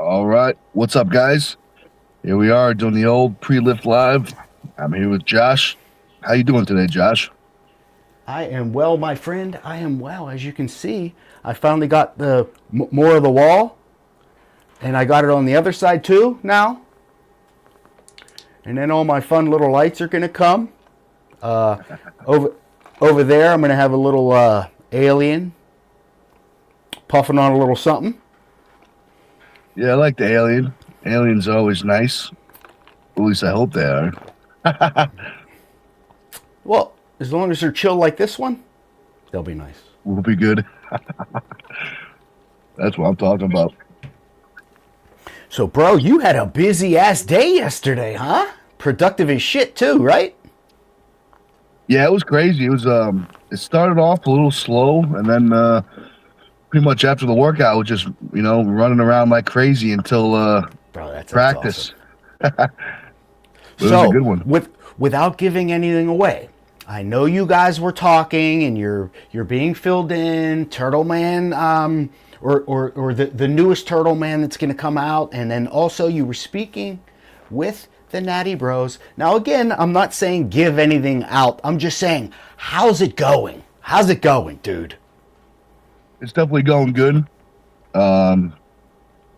All right. What's up, guys? Here we are doing the old pre-lift live. I'm here with Josh. How you doing today, Josh? I am well, my friend. I am well. As you can see, I finally got the more of the wall, and I got it on the other side too now. And then all my fun little lights are gonna come. Uh, over over there, I'm gonna have a little alien puffing on a little something. Yeah, I like the alien. Aliens are always nice. At least I hope they are. Well, as long as they're chill like this one, they'll be nice. We'll be good. That's what I'm talking about. So, bro, you had a busy ass day yesterday, huh? Productive as shit too, right? Yeah, it was crazy. It started off a little slow, and then pretty much after the workout, I was just running around like crazy until Bro, that's awesome. practice. It was a So, good one. without giving anything away, I know you guys were talking and you're being filled in. Turtle Man, or the newest Turtle Man that's going to come out, and then also you were speaking with the Natty Bros. Now again, I'm not saying give anything out. I'm just saying, how's it going? How's it going, dude? It's definitely going good.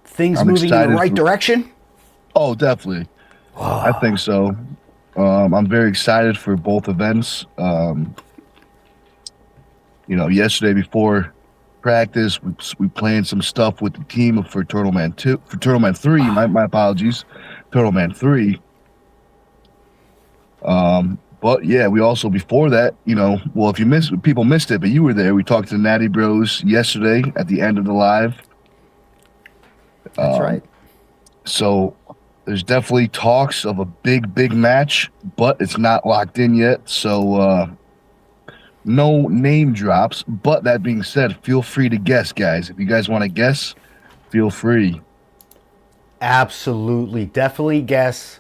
Things I'm moving in the excited right for- direction? Oh, definitely. I think so. I'm very excited for both events. Yesterday before practice, we planned some stuff with the team for Turtle Man 2, for Turtle Man 3. My apologies, Turtle Man 3. But yeah, we also before that, well, if people missed it, but you were there. We talked to the Natty Bros yesterday at the end of the live. That's right. So there's definitely talks of a big match, but it's not locked in yet. So no name drops. But that being said, feel free to guess, guys. If you guys want to guess, feel free. Absolutely. Definitely guess.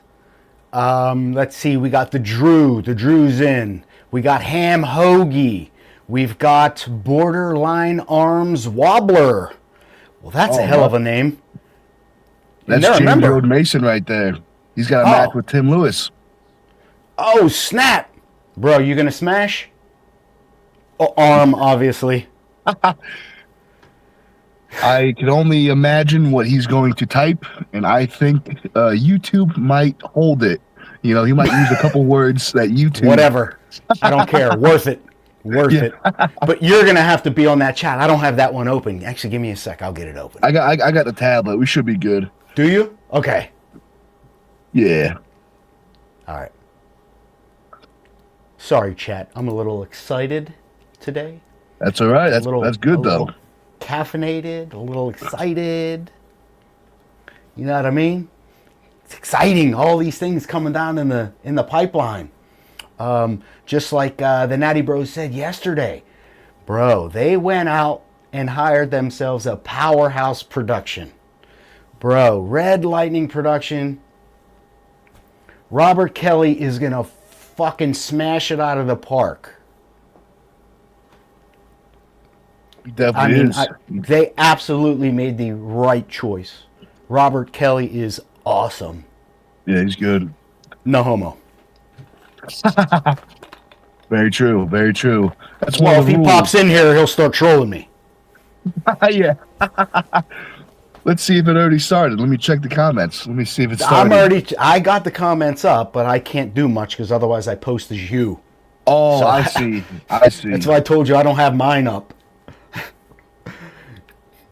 Let's see. We got the Drew. The Drew's in. We got Ham Hoagie. We've got Borderline Arms Wobbler. Well, that's a hell of a name. That's James Road Mason right there. He's got a match with Tim Lewis. Oh, snap. Bro, you going to smash? Oh, arm, obviously. I can only imagine what he's going to type, and I think YouTube might hold it. He might use a couple words that YouTube. Whatever. I don't care. Worth it. Worth it. But you're going to have to be on that chat. I don't have that one open. Actually, give me a sec. I'll get it open. I got the tablet. We should be good. Do you? Okay. Yeah. All right. Sorry, chat. I'm a little excited today. That's all right. That's good, though. Caffeinated, a little excited. You know what I mean? It's exciting. All these things coming down in the pipeline. Just like the Natty Bros said yesterday. Bro, they went out and hired themselves a powerhouse production. Bro, Red Lightning Production. Robert Kelly is going to fucking smash it out of the park. He definitely is. They absolutely made the right choice. Robert Kelly is awesome. Yeah, he's good. No homo. Very true. Very true. That's well, if he pops in here, he'll start trolling me. Yeah. Let's see if it already started. Let me check the comments. Let me see if it started. I got the comments up, but I can't do much because otherwise I post as you. Oh, so I see. I see. That's why I told you I don't have mine up.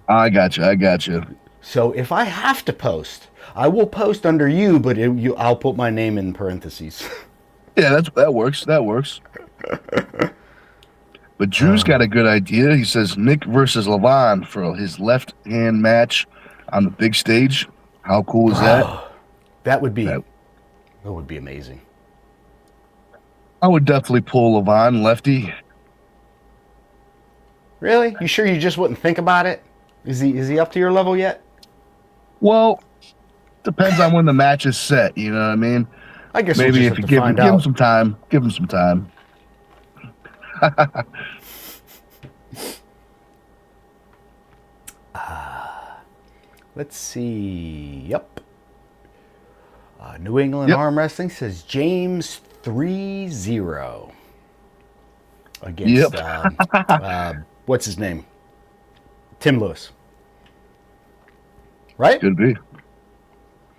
I got you. So if I have to post, I will post under you, but I'll put my name in parentheses. Yeah, that works. But Drew's got a good idea. He says Nick versus Levon for his left-hand match on the big stage. How cool is that? That would be amazing. I would definitely pull Levon lefty. Really? You sure you just wouldn't think about it? Is he up to your level yet? Well, depends on when the match is set. You know what I mean? I guess maybe we'll if you give him some time, give him some time. Let's see. Yep. New England Yep. Arm Wrestling says James 3-0 against Yep. what's his name? Tim Lewis. Right? Could be.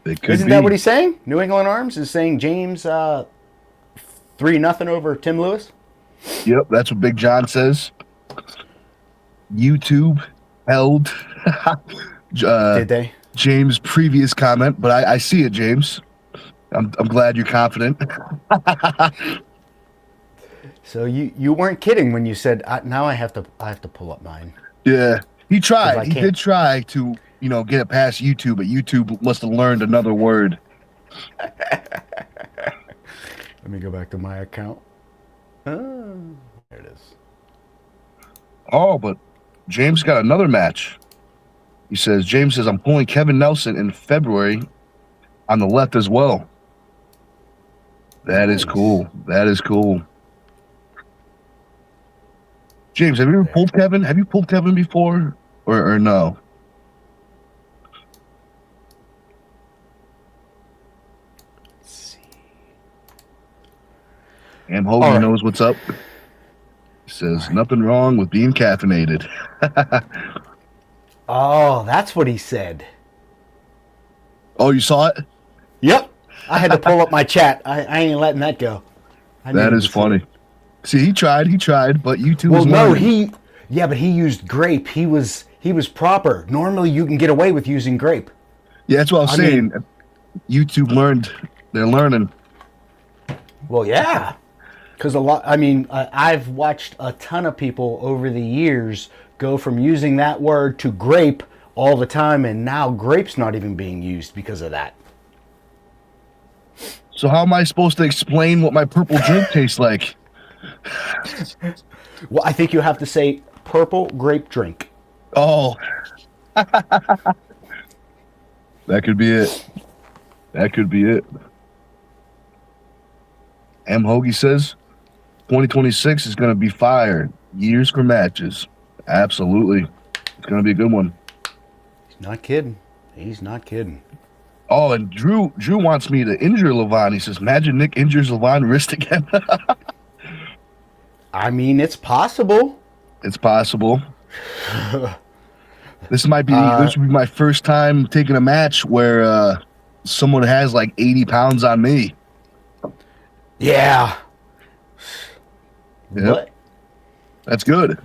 It could Isn't be. that what he's saying? New England Arms is saying James 3-0 over Tim Lewis. Yep, that's what Big John says. YouTube held Did they? James' previous comment, but I see it, James. I'm glad you're confident. So you weren't kidding when you said now I have to pull up mine. Yeah, he 'Cause tried. He did try to get it past YouTube, but YouTube must have learned another word. Let me go back to my account. Oh, there it is. Oh, but James got another match. James says, I'm pulling Kevin Nelson in February on the left as well. That is cool. That is cool. James, have you ever pulled Kevin? Have you pulled Kevin before or no? Let's see. Hoagie knows what's up. He says, nothing wrong with being caffeinated. Oh, that's what he said. Oh, you saw it? Yep. I had to pull up my chat. I ain't letting that go. That is funny. See, he tried, but YouTube was learning. But he used grape. He was proper. Normally you can get away with using grape. Yeah, that's what I was saying. YouTube learned. They're learning. Well, yeah. Because I've watched a ton of people over the years go from using that word to grape all the time, and now grape's not even being used because of that. So how am I supposed to explain what my purple drink tastes like? Well, I think you have to say purple grape drink. Oh. That could be it. That could be it. M. Hoagie says 2026 is going to be fire. Years for matches. Absolutely. It's going to be a good one. He's not kidding. He's not kidding. Oh, and Drew wants me to injure Levon. He says, imagine Nick injures Levon wrist again. I mean, it's possible. It's possible. This would be my first time taking a match where someone has like 80 pounds on me. Yeah. Yep. What? That's good.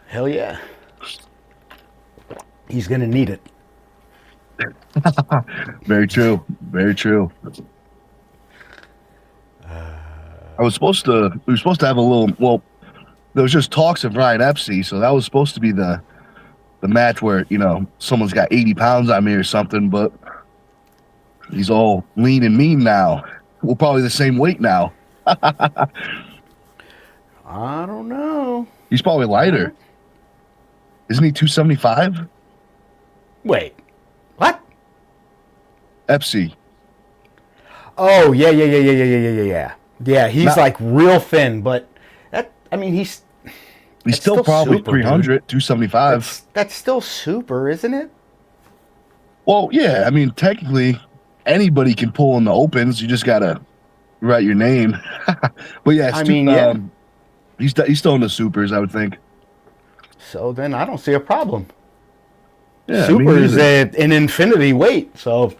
Hell yeah. He's going to need it. Very true. Very true. We were supposed to have a little, there was just talks of Ryan Epstein, so that was supposed to be the match where, someone's got 80 pounds on me or something, but he's all lean and mean now. We're probably the same weight now. I don't know. He's probably lighter. Isn't he 275? Wait. What? Epstein. Oh, yeah. Yeah, he's like real thin, but he's still probably super, 300, 275. That's still super, isn't it? Well, yeah. Technically, anybody can pull in the opens. You just got to write your name. But yeah, he's still in the supers, I would think. So then I don't see a problem. Yeah, super is an infinity weight, so.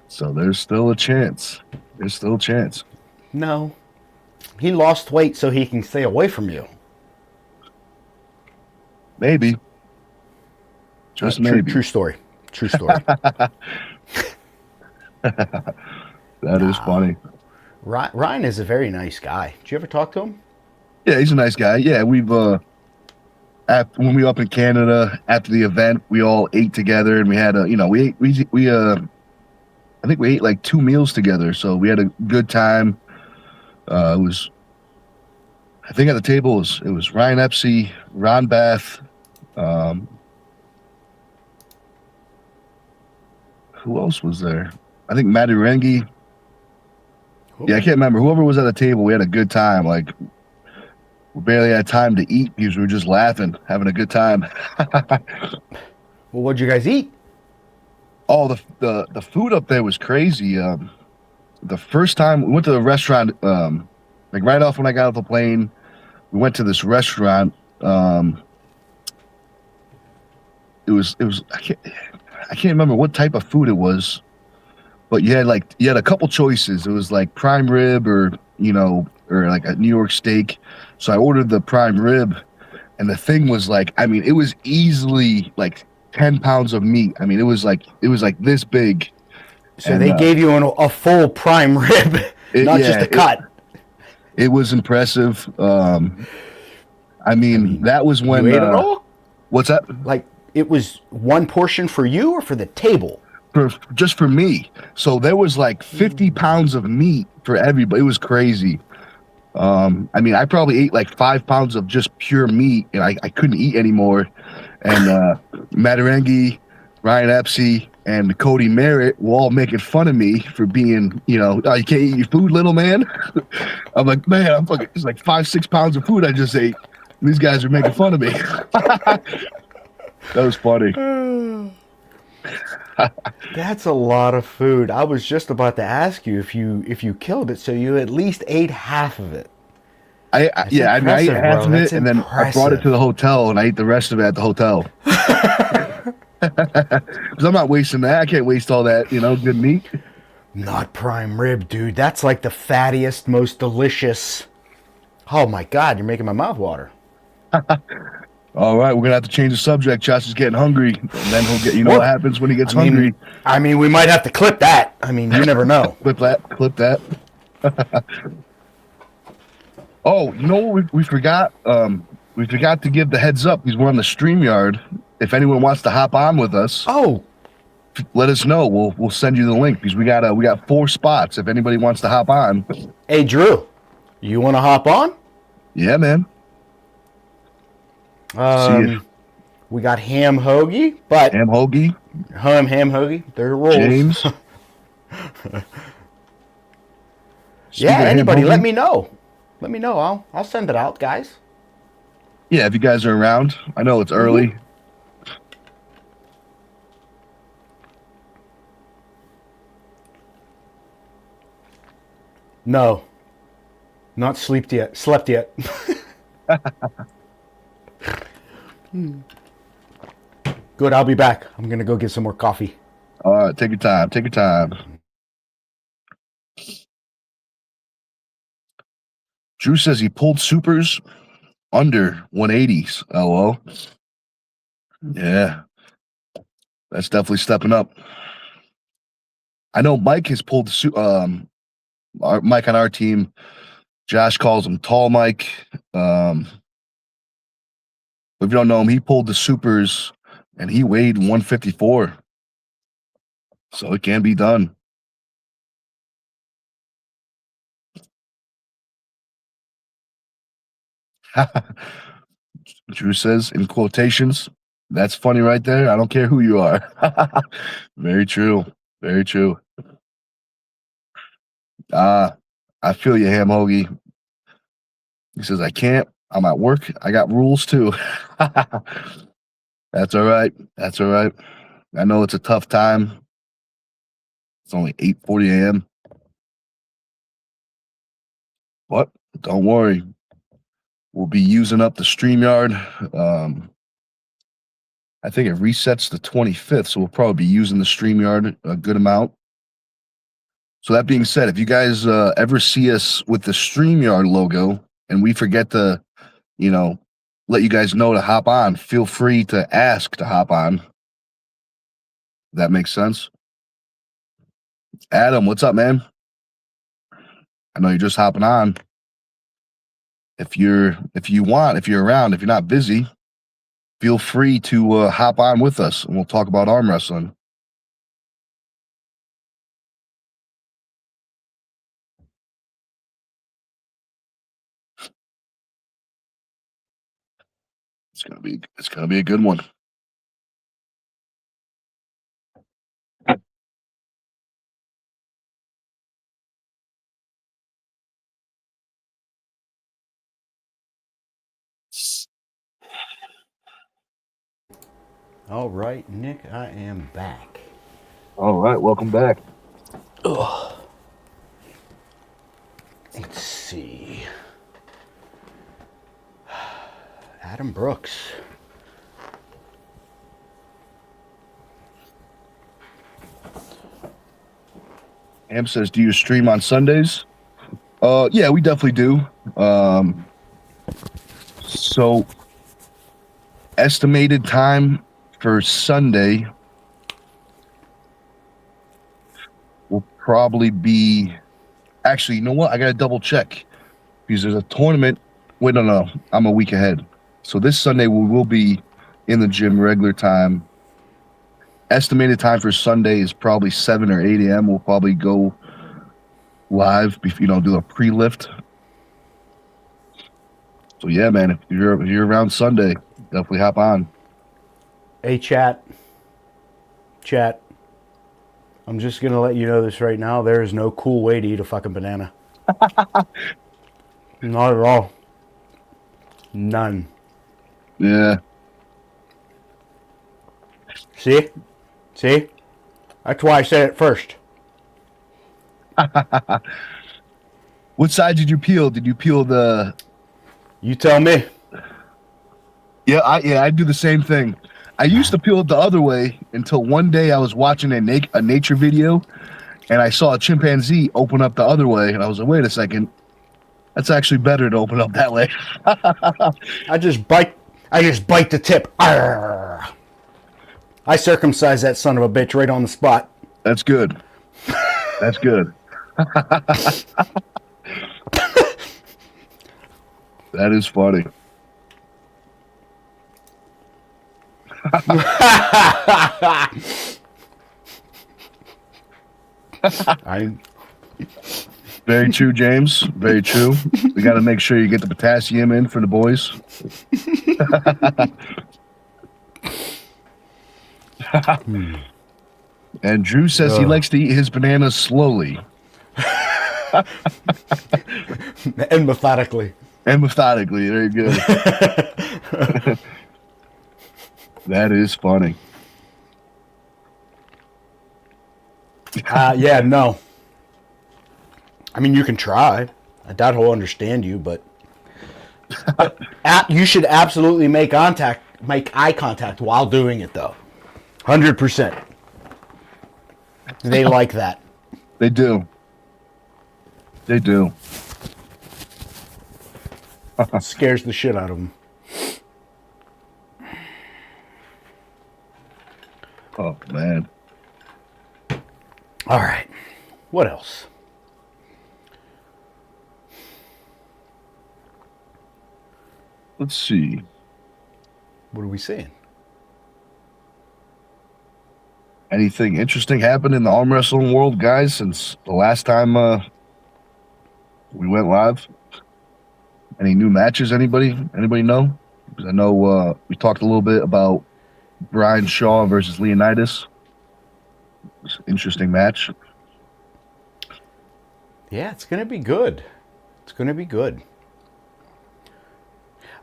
So there's still a chance. No. He lost weight so he can stay away from you. Maybe. Just maybe. True story. That is funny. Ryan is a very nice guy. Did you ever talk to him? Yeah, he's a nice guy. Yeah, we've when we were up in Canada after the event, we all ate together, and we had I think we ate like 2 meals together, so we had a good time. I think at the table it was Ryan Epstein, Ron Bath, who else was there? I think Matty Rengi. Yeah, I can't remember. Whoever was at the table, we had a good time. Like, We barely had time to eat because we were just laughing, having a good time. Well, what'd you guys eat? Oh, the food up there was crazy. The first time we went to the restaurant, like right off when I got off the plane, we went to this restaurant. Um, it was I can't remember what type of food it was, but you had a couple choices. It was like prime rib or or like a New York steak. So I ordered the prime rib, and the thing was like, I mean, it was easily like 10 pounds of meat. I mean, it was like this big, So and they gave you a full prime rib, it not just yeah, a cut. it was impressive. I I mean, mean, that was you when ate it all? what's that Like, it was one portion for you or for the table? for just for me. So there was like 50 pounds of meat for everybody. It was crazy. I mean, I probably ate like 5 pounds of just pure meat, and I couldn't eat anymore. And Matarengi, Ryan Epsey, and Cody Merritt were all making fun of me for being, oh, you can't eat your food, little man. I'm like, man, I'm fucking. It's like 5, 6 pounds of food I just ate. These guys are making fun of me. That was funny. That's a lot of food. I was just about to ask you if you killed it, so you at least ate half of it. That's Yeah, I mean, I ate impressive, half bro. of That's it, and then I brought it to the impressive. hotel, and I ate the rest of it at the hotel. Because I'm not wasting that. I can't waste all that, good meat. Not prime rib, dude. That's like the fattiest, most delicious. Oh my god, you're making my mouth water. All right, we're gonna have to change the subject. Josh is getting hungry, and then he'll get. You know what What? happens when he I gets mean, hungry? I mean, we might have to clip that. I mean, you never know. Clip that. Clip that. Oh, you know what we forgot? We forgot to give the heads up because we're on the StreamYard. If anyone wants to hop on with us, Oh, let us know. We'll send you the link because we got 4 spots. If anybody wants to hop on, hey, Drew, you want to hop on? yeah, man. See you, We got ham hoagie, but Ham Hoagie, ham hoagie, there are rules. James. Yeah, Speaking of Ham anybody, let Hoagie, me know. Let me know. I'll send it out, guys. yeah, if you guys are around, I know it's Mm-hmm. early. No, not slept yet. Slept yet. Good. I'll be back. I'm gonna go get some more coffee. All right, take your time. Take your time. Drew says he pulled supers under 180s. Oh well, yeah, that's definitely stepping up. I know Mike has pulled Mike on our team. Josh calls him Tall Mike. If you don't know him, he pulled the supers and he weighed 154, so it can be done. Drew says in quotations, "That's funny right there. I don't care who you are." Very true. Very true. Ah, I feel you, Ham Hoagie. He says, I can't. I'm at work. I got rules too. That's all right. That's all right. I know it's a tough time. It's only 8:40 a.m. But don't worry. We'll be using up the StreamYard. I think it resets the 25th, so we'll probably be using the StreamYard a good amount. So that being said, if you guys ever see us with the StreamYard logo and we forget to, you know, let you guys know to hop on, feel free to ask to hop on. That makes sense. Adam, what's up, man? I know you're just hopping on. If you're around, if you're not busy, feel free to hop on with us and we'll talk about arm wrestling. It's gonna be a good one. All right, Nick, I am back. All right, welcome back. Let's see. Adam Brooks. Am says, do you stream on Sundays? Yeah, we definitely do. So estimated time for Sunday will probably be, actually, you know what? I got to double check because there's a tournament. Wait, no, I'm a week ahead. So this Sunday we will be in the gym regular time. Estimated time for Sunday is probably 7 or 8 a.m. We'll probably go live, do a pre-lift. So yeah, man, if you're around Sunday, definitely hop on. Hey, chat. I'm just going to let you know this right now. There is no cool way to eat a fucking banana. Not at all. None. Yeah. See? That's why I said it first. What side did you peel? Did you peel the... You tell me. Yeah, I do the same thing. I used to peel it the other way until one day I was watching a nature video and I saw a chimpanzee open up the other way and I was like, wait a second, that's actually better to open up that way. I just bite the tip. Arrgh. I circumcised that son of a bitch right on the spot. That's good. That's good. That is funny. Very true, James. Very true. We got to make sure you get the potassium in for the boys. And Drew says he likes to eat his bananas slowly. And methodically. There you go. That is funny. Yeah, no. I mean, you can try. I doubt he'll understand you, but you should absolutely make eye contact while doing it, though. 100%. They like that. They do. Scares the shit out of them. Oh, man. All right. What else? Let's see. What are we saying? Anything interesting happened in the arm wrestling world, guys, since the last time we went live? Any new matches? Anybody know? Because I know we talked a little bit about Brian Shaw versus Leonidas. It's an interesting match. Yeah, it's going to be good.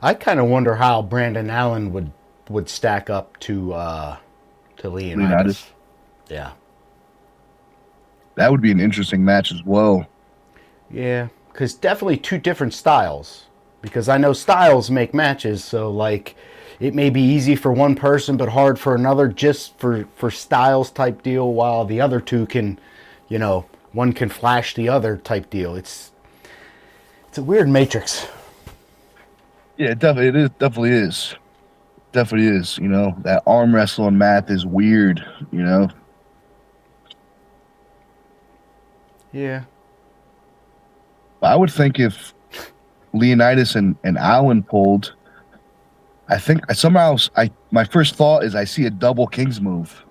I kind of wonder how Brandon Allen would stack up to Leonidas. Yeah. That would be an interesting match as well. Yeah, because definitely two different styles. Because I know styles make matches, so like it may be easy for one person but hard for another, just for styles type deal, while the other two can, one can flash the other type deal. It's a weird matrix. Yeah, it definitely is. That arm wrestling math is weird, Yeah. But I would think if Leonidas and Allen pulled, I think somehow my first thought is I see a double Kings move,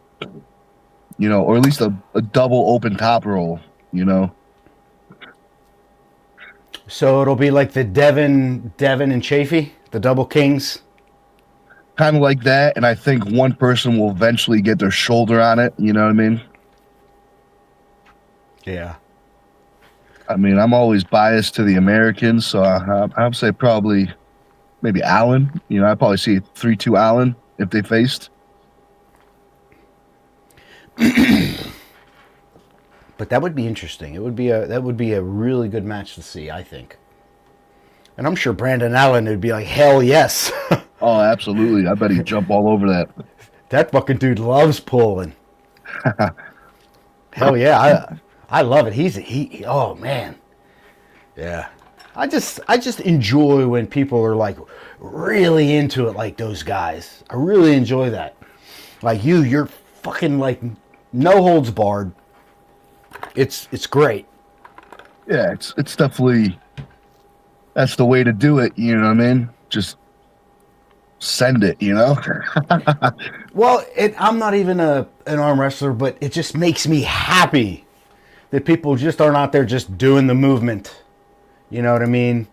or at least a double open top roll, So it'll be like the Devin and Chafee, the double Kings. Kind of like that, and I think one person will eventually get their shoulder on it. You know what I mean? Yeah. I mean, I'm always biased to the Americans, so I'd say probably maybe Allen. I'd probably see 3-2 Allen if they faced. But that would be interesting. That would be a really good match to see, I think. And I'm sure Brandon Allen would be like, hell yes. Oh, absolutely. I bet he'd jump all over that. That fucking dude loves pulling. Hell yeah, I love it. He oh man. Yeah. I just enjoy when people are like really into it like those guys. I really enjoy that. Like you're fucking like no holds barred. It's great. Yeah, it's definitely that's the way to do it. You know what I mean? Just send it. You know. Well, I'm not even an arm wrestler, but it just makes me happy that people just aren't out there just doing the movement. You know what I mean?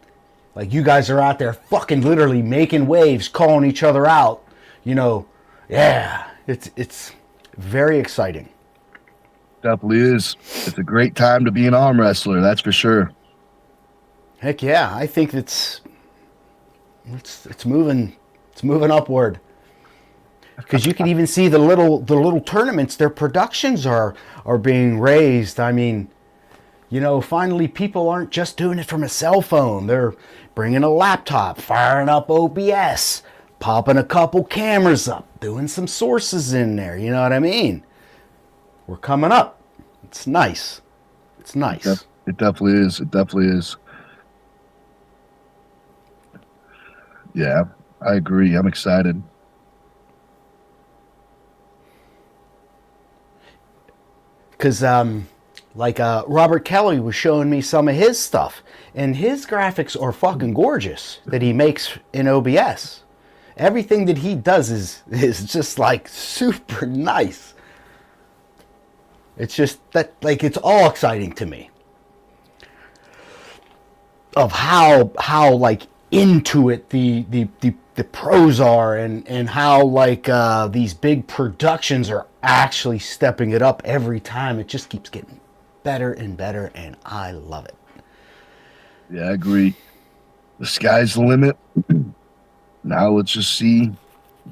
Like you guys are out there fucking literally making waves, calling each other out. You know, yeah, it's very exciting. Definitely is. It's a great time to be an arm wrestler. That's for sure. Heck yeah, I think it's moving upward. Because you can even see the little tournaments, their productions are being raised. I mean, you know, finally people aren't just doing it from a cell phone. They're bringing a laptop, firing up OBS, popping a couple cameras up, doing some sources in there. You know what I mean? We're coming up. It's nice. It's nice. It definitely is. It definitely is. Yeah, I agree. I'm excited. Because Robert Kelly was showing me some of his stuff, and his graphics are fucking gorgeous that he makes in OBS. Everything that he does is just like super nice. It's just that like it's all exciting to me of how like into it the pros are, and how like these big productions are actually stepping it up every time. It just keeps getting better and better, and I love it. Yeah, I agree. The sky's the limit. Now let's just see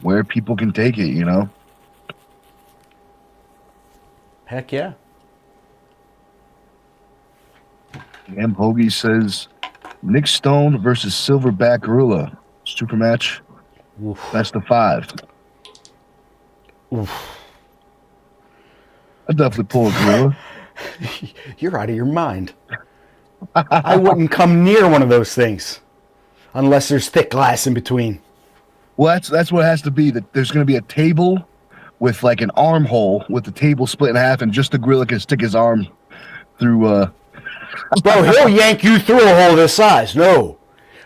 where people can take it, you know? Heck yeah. M. Hoagie says Nic Stone versus Silverback Gorilla. Super match. Oof. Best of 5. Oof. I'd definitely pull a gorilla. You're out of your mind. I wouldn't come near one of those things unless there's thick glass in between. Well, that's what it has to be. That there's going to be a table with like an armhole with the table split in half, and just the gorilla can stick his arm through. Bro, he'll yank you through a hole this size. No.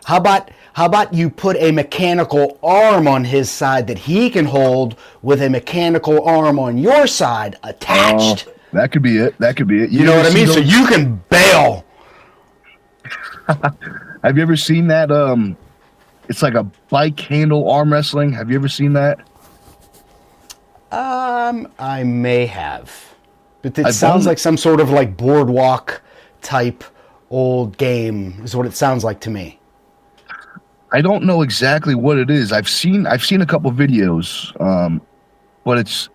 How about you put a mechanical arm on his side that he can hold with a mechanical arm on your side attached? That could be it. That could be it. You know what I mean? So you can bail. Have you ever seen that? It's like a bike handle arm wrestling. Have you ever seen that? I may have. But it sounds like some sort of like boardwalk type old game is what it sounds like to me. I don't know exactly what it is. I've seen a couple videos, but it's.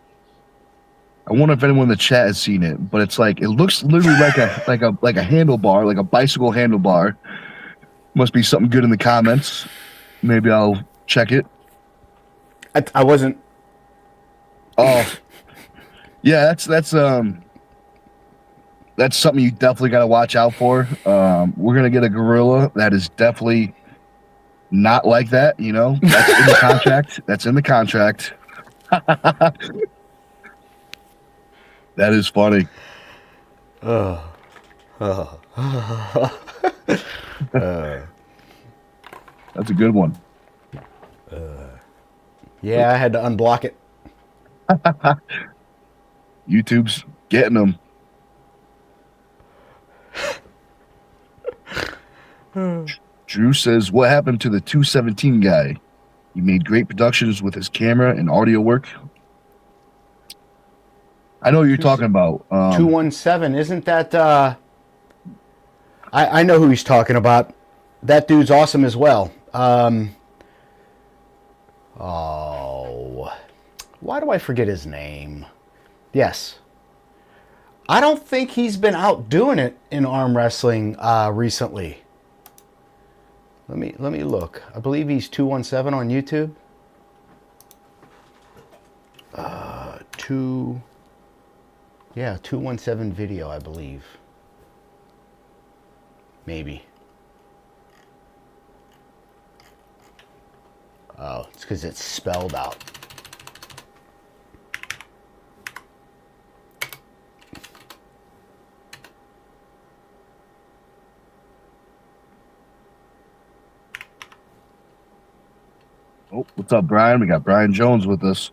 I wonder if anyone in the chat has seen it. But it's like it looks literally like a handlebar, like a bicycle handlebar. Must be something good in the comments. Maybe I'll check it. I wasn't. Oh, yeah, that's something you definitely got to watch out for. We're gonna get a gorilla that is definitely not like that. You know, that's in the contract. That's in the contract. That is funny. That's a good one. Yeah, I had to unblock it. YouTube's getting them. Drew says, what happened to the 217 guy? He made great productions with his camera and audio work. I know what you're talking about. 217, isn't that... I know who he's talking about. That dude's awesome as well. Why do I forget his name? Yes. I don't think he's been out doing it in arm wrestling recently. Let me look. I believe he's 217 on YouTube. Yeah, 217 video, I believe. Maybe. Oh, it's because it's spelled out. Oh, what's up, Brian? We got Brian Jones with us.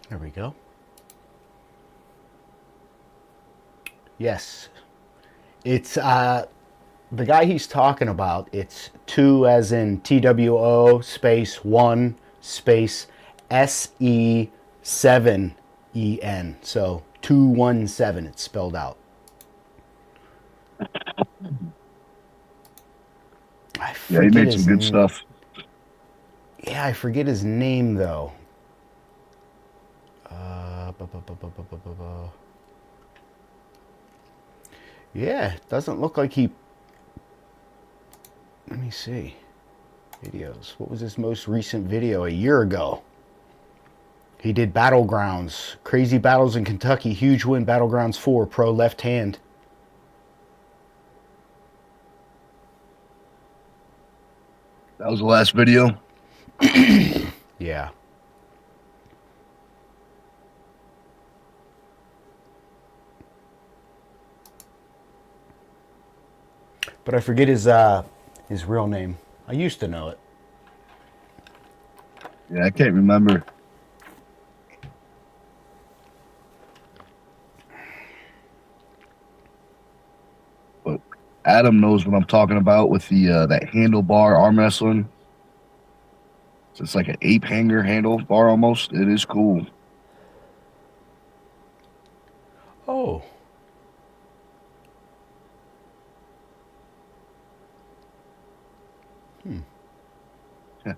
There we go. Yes. It's the guy he's talking about. It's 2 as in TWO space 1 space SE7EN. So 217, it's spelled out. Yeah, he made some good stuff. Yeah, I forget his name though. Yeah, doesn't look like he. Let me see. Videos. What was his most recent video? A year ago. He did Battlegrounds. Crazy Battles in Kentucky. Huge win. Battlegrounds 4. Pro left hand. That was the last video. Yeah. But I forget his real name. I used to know it. Yeah, I can't remember. But Adam knows what I'm talking about with the that handlebar arm wrestling. So it's like an ape hanger handlebar almost. It is cool. Oh. I'm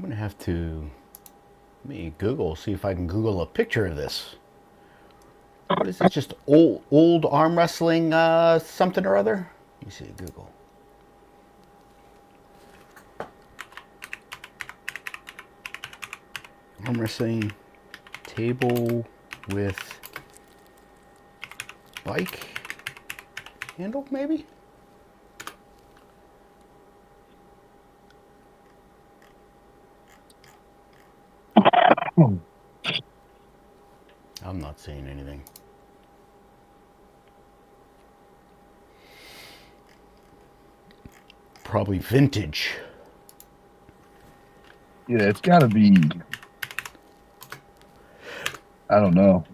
going to have to see if I can Google a picture of this. What is this? Just old arm wrestling something or other? Let me see, Google. Arm wrestling table with bike handle, maybe? I'm not seeing anything. Probably vintage. Yeah, it's got to be. I don't know.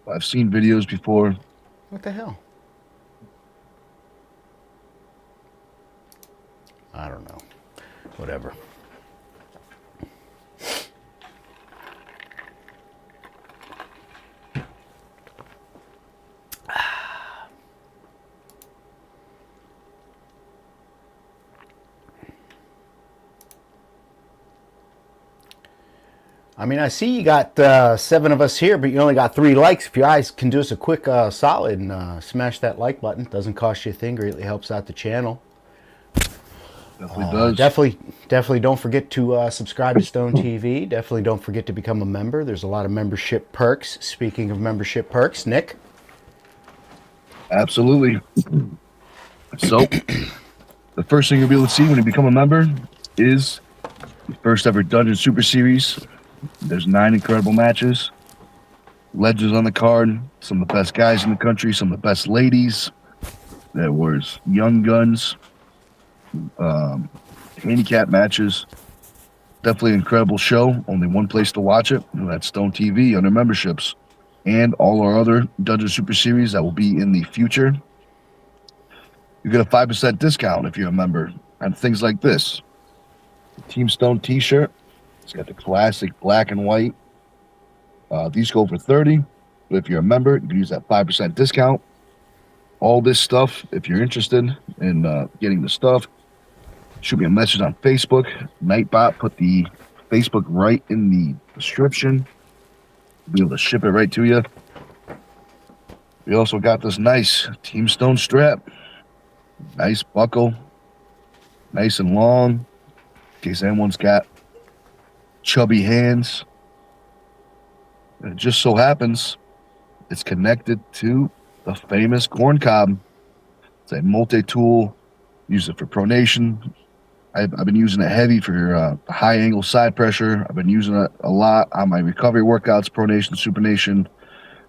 I've seen videos before. What the hell? I don't know. Whatever. I mean, I see you got 7 of us here, but you only got 3 likes. If you guys can do us a quick solid and smash that like button, doesn't cost you a thing, greatly helps out the channel. Definitely does. Definitely don't forget to subscribe to Stone TV. Definitely don't forget to become a member. There's a lot of membership perks. Speaking of membership perks, Nick? Absolutely. So, the first thing you'll be able to see when you become a member is the first ever Dungeon Super Series. There's 9 incredible matches. Legends on the card. Some of the best guys in the country. Some of the best ladies. There was young guns. Handicap matches. Definitely an incredible show. Only one place to watch it. And that's Stone TV under memberships. And all our other Dungeon Super Series that will be in the future. You get a 5% discount if you're a member on things like this. Team Stone t-shirt, It's got the classic black and white. These go for 30. But if you're a member, you can use that 5% discount. All this stuff, if you're interested in getting the stuff, shoot me a message on Facebook. Nightbot, put the Facebook right in the description. We'll be able to ship it right to you. We also got this nice Team Stone strap. Nice buckle. Nice and long. In case anyone's got chubby hands. And it just so happens it's connected to the famous corn cob. It's a multi-tool. Use it for pronation. I've been using it heavy for high angle side pressure. I've been using it a lot on my recovery workouts, pronation, supination,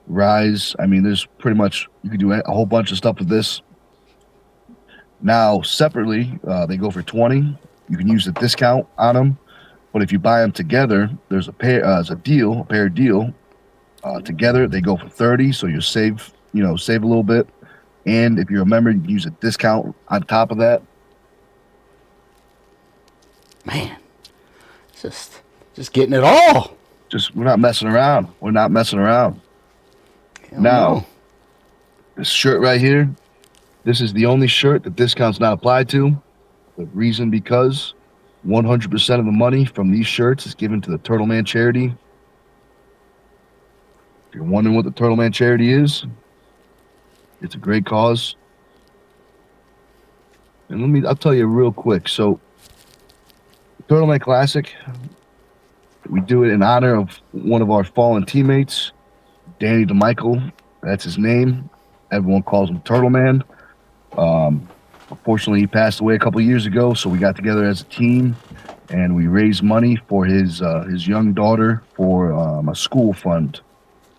rise. I mean, there's pretty much, you can do a whole bunch of stuff with this. Now, separately, they go for 20. You can use the discount on them. But if you buy them together, there's a pair deal. Together, they go for 30, so you save a little bit. And if you're a member, you can use a discount on top of that. Man, just getting it all. We're not messing around. Hell Now, no. this shirt right here, this is the only shirt that discount's not applied to. The reason because 100% of the money from these shirts is given to the Turtle Man charity. If you're wondering what the Turtle Man charity is, it's a great cause. And I'll tell you real quick. So, Turtle Man Classic, we do it in honor of one of our fallen teammates, Danny DeMichael. That's his name. Everyone calls him Turtle Man. Unfortunately, he passed away a couple of years ago, so we got together as a team and we raised money for his young daughter for a school fund.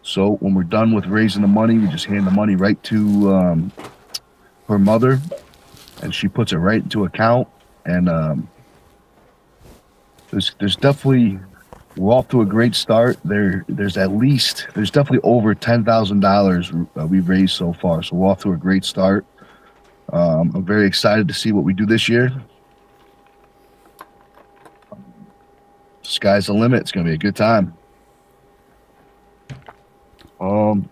So when we're done with raising the money, we just hand the money right to her mother, and she puts it right into account. And there's definitely, we're off to a great start. There's definitely over $10,000 we've raised so far. So we're off to a great start. I'm very excited to see what we do this year. Sky's the limit. It's going to be a good time. Oh,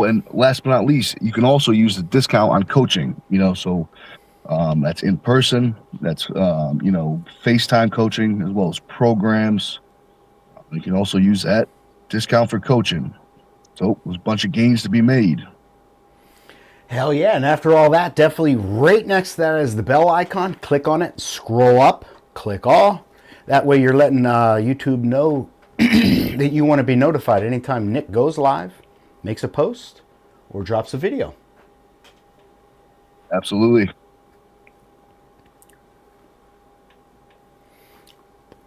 and last but not least, you can also use the discount on coaching. So that's in person. That's FaceTime coaching as well as programs. You can also use that discount for coaching. So there's a bunch of gains to be made. Hell yeah. And after all that, definitely right next to that is the bell icon. Click on it, scroll up, click all. That way you're letting YouTube know that you want to be notified anytime Nick goes live, makes a post, or drops a video. Absolutely.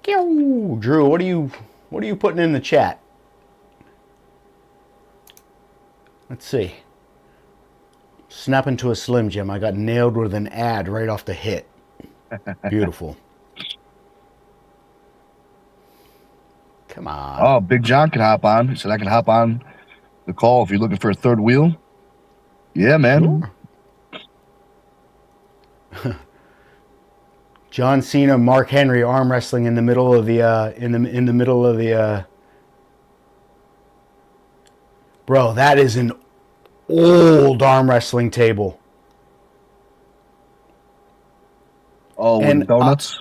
Drew, what are you putting in the chat? Let's see. Snap into a Slim Jim. I got nailed with an ad right off the hit. Beautiful. Come on. Oh, Big John can hop on. He said I can hop on the call if you're looking for a third wheel. Yeah, man. Sure. John Cena, Mark Henry arm wrestling in the middle of the Bro, that is an old arm wrestling table. Oh, and donuts?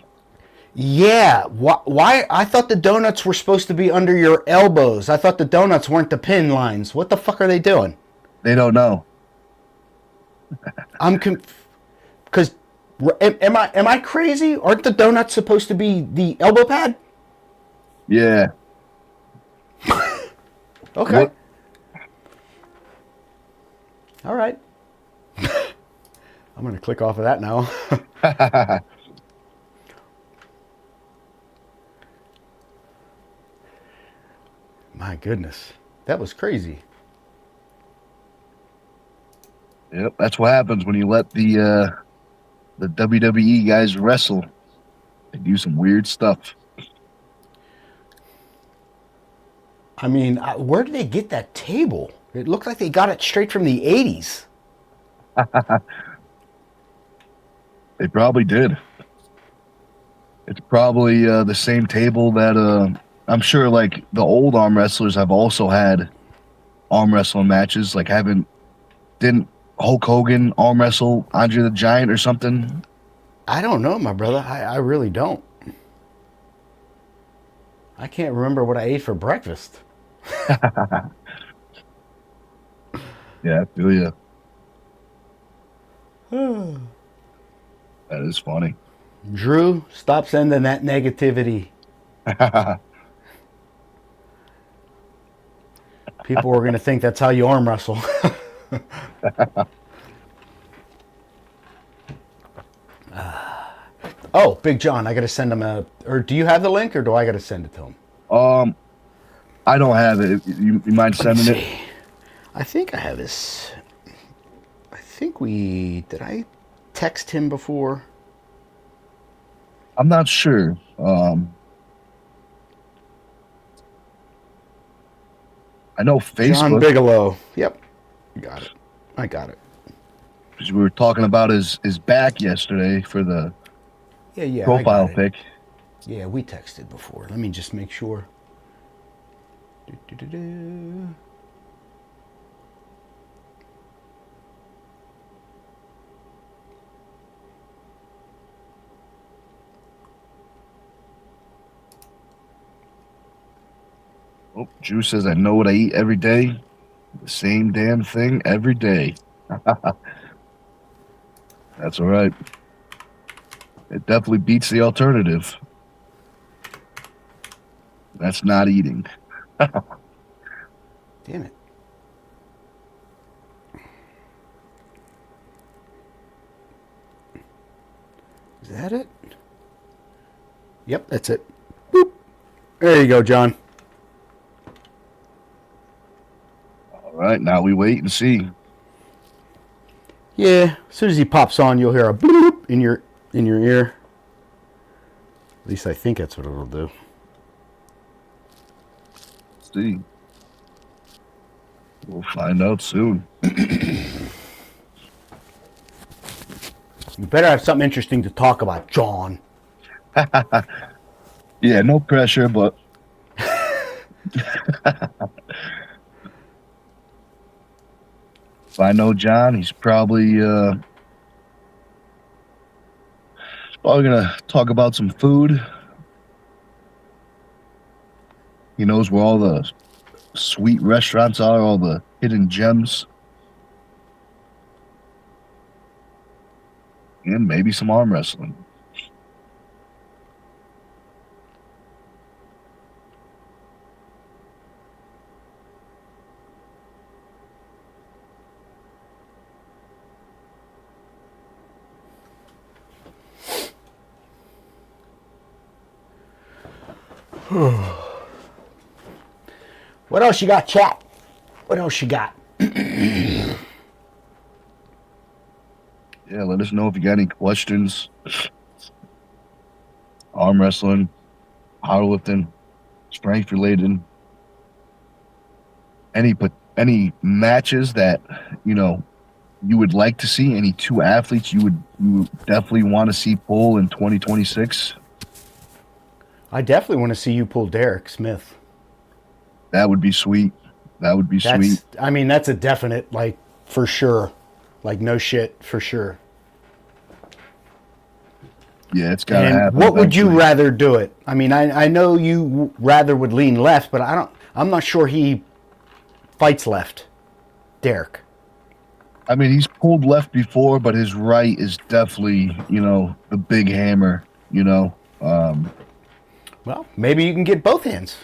Yeah. Why? I thought the donuts were supposed to be under your elbows. I thought the donuts weren't the pin lines. What the fuck are they doing? They don't know. I'm because am I crazy? Aren't the donuts supposed to be the elbow pad? Yeah. Okay. What? All right. I'm going to click off of that now. My goodness. That was crazy. Yep, that's what happens when you let the WWE guys wrestle. They do some weird stuff. I mean, where did they get that table? It looked like they got it straight from the 80s. They probably did. It's probably the same table that I'm sure like the old arm wrestlers have also had arm wrestling matches. Like haven't didn't Hulk Hogan arm wrestle Andre the Giant or something? I don't know, my brother. I really don't. I can't remember what I ate for breakfast. Yeah, I feel you. That is funny. Drew, stop sending that negativity. People are going to think that's how you arm wrestle. Oh, Big John, I got to send him a. Or do you have the link, or do I got to send it to him? um, I don't have it. You mind Let me sending it? see. I think I have this. I think we. Did I text him before? I'm not sure. I know John Facebook, Bigelow. Yep. Got it. I got it. because we were talking about his back yesterday for the Yeah, I got profile it. pic. Yeah, we texted before. Let me just make sure. Do-do-do-do. Oh, Drew says, I know what I eat every day. The same damn thing every day. That's all right. It definitely beats the alternative. That's not eating. Damn it. Is that it? Yep, that's it. Boop. There you go, John. All right, now we wait and see. Yeah, as soon as he pops on, you'll hear a bloop in your ear. At least I think that's what it'll do. See. We'll find out soon. You better have something interesting to talk about, John. Yeah, no pressure, but if I know John, he's probably gonna talk about some food. He knows where all the sweet restaurants are, all the hidden gems, and maybe some arm wrestling. What else you got, chat? What else you got? Yeah, let us know if you got any questions. Arm wrestling, powerlifting, strength related, any matches that you would like to see, any two athletes you would definitely want to see pull in 2026. I definitely want to see you pull Derek Smith. That would be sweet. That would be sweet. I mean, that's a definite, like, for sure. Like, no shit, for sure. Yeah, it's gotta And happen. what would you eventually. rather do it? I mean, I know you rather would lean left, but I'm not sure he fights left. Derek. I mean, he's pulled left before, but his right is definitely, the big hammer. Well, maybe you can get both hands.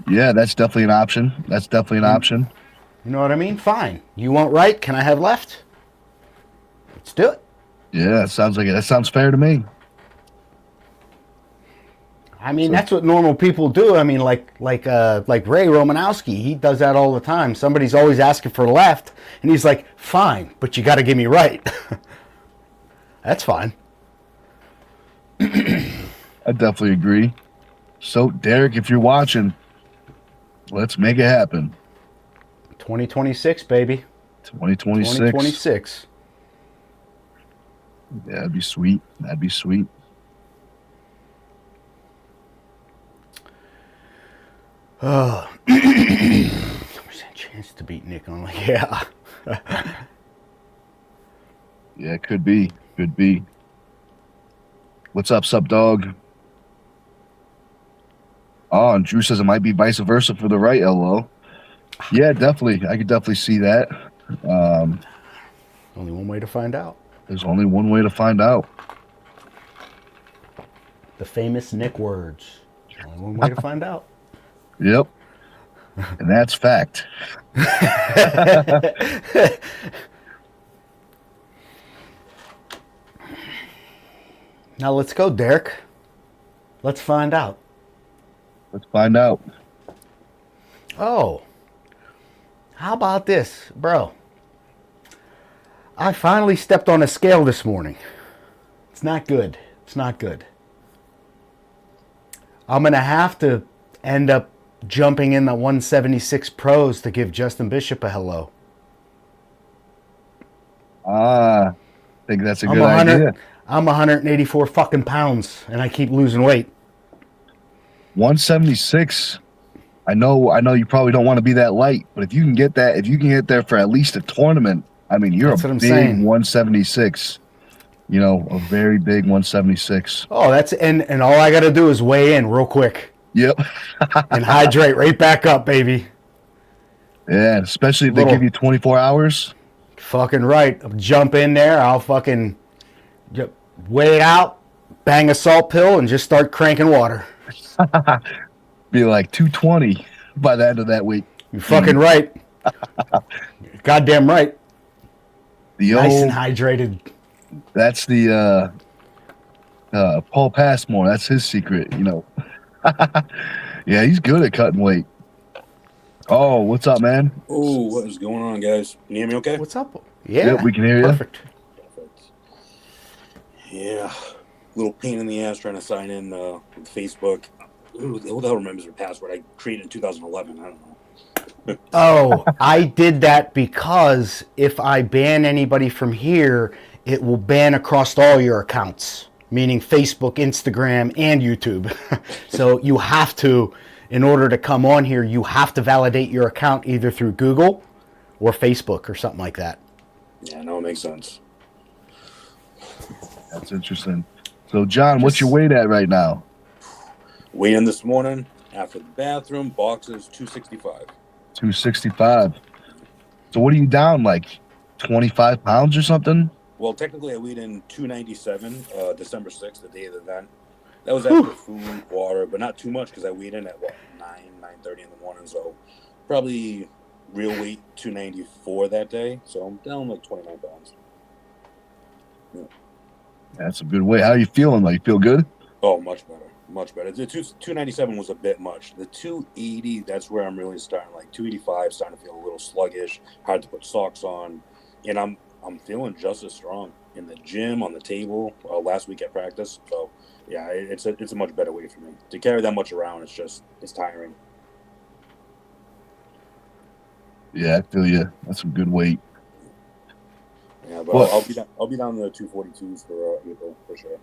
Yeah, that's definitely an option. That's definitely an And option. you know what I mean? Fine. You want right? Can I have left? Let's do it. Yeah, it sounds like it. That sounds fair to me. I mean, So that's what normal people do. I mean, like Ray Romanowski, he does that all the time. Somebody's always asking for left, and he's like, "Fine, but you got to give me right." That's fine. I definitely agree. So Derek, if you're watching, let's make it happen. 2026, baby. 2026. 2026. Yeah, that'd be sweet. That'd be sweet. Chance to beat Nick on, yeah. Yeah, could be. Could be. What's up, sub dog? Oh, and Drew says it might be vice versa for the right LO. Yeah, definitely. I could definitely see that. Only one way to find out. There's only one way to find out. The famous Nick words. Only one way to find out. Yep. And that's fact. Now let's go, Derek. Let's find out. Let's find out. Oh, how about this, bro? I finally stepped on a scale this morning. It's not good. It's not good. I'm going to have to end up jumping in the 176 pros to give Justin Bishop a hello. I think that's a good idea. I'm 184 fucking pounds, and I keep losing weight. 176. I know you probably don't want to be that light, but if you can get there for at least a tournament, I mean, you're a big 176. You know, a very big 176. Oh, and all I got to do is weigh in real quick. Yep. And hydrate right back up, baby. Yeah, especially if they give you 24 hours. Fucking right. I'll jump in there. I'll fucking weigh it out, bang a salt pill, and just start cranking water. Be like 220 by the end of that week. You're fucking right. Goddamn right. Nice and hydrated. That's the Paul Passmore. That's his secret, you know. Yeah, he's good at cutting weight. Oh, what's up, man? Oh, what is going on, guys? Can you hear me okay? What's up? Yeah, yep, we can hear you. Perfect. Yeah, little pain in the ass trying to sign in with Facebook. Who the hell remembers their password? I created in 2011. I don't know. Oh, I did that because if I ban anybody from here, it will ban across all your accounts, meaning Facebook, Instagram, and YouTube. So you have to, in order to come on here, you have to validate your account either through Google or Facebook or something like that. Yeah, no, it makes sense. That's interesting. So, John, what's your weight at right now? Weighed in this morning after the bathroom, boxes 265. 265. So what are you down, like 25 pounds or something? Well, technically I weighed in 297 December 6th, the day of the event. That was after food, water, but not too much because I weighed in at 9:30 in the morning. So probably real weight 294 that day. So I'm down like 29 pounds. Yeah. That's a good weight. How are you feeling? Like, you feel good? Oh, much better. Much better. The 297 was a bit much. The 280, that's where I'm really starting. Like 285, starting to feel a little sluggish. Hard to put socks on, and I'm feeling just as strong in the gym, on the table. Last week at practice, so yeah, it's a much better weight for me to carry that much around. It's tiring. Yeah, I feel you. That's some good weight. Yeah, but well, I'll be down in the 242s for April for sure.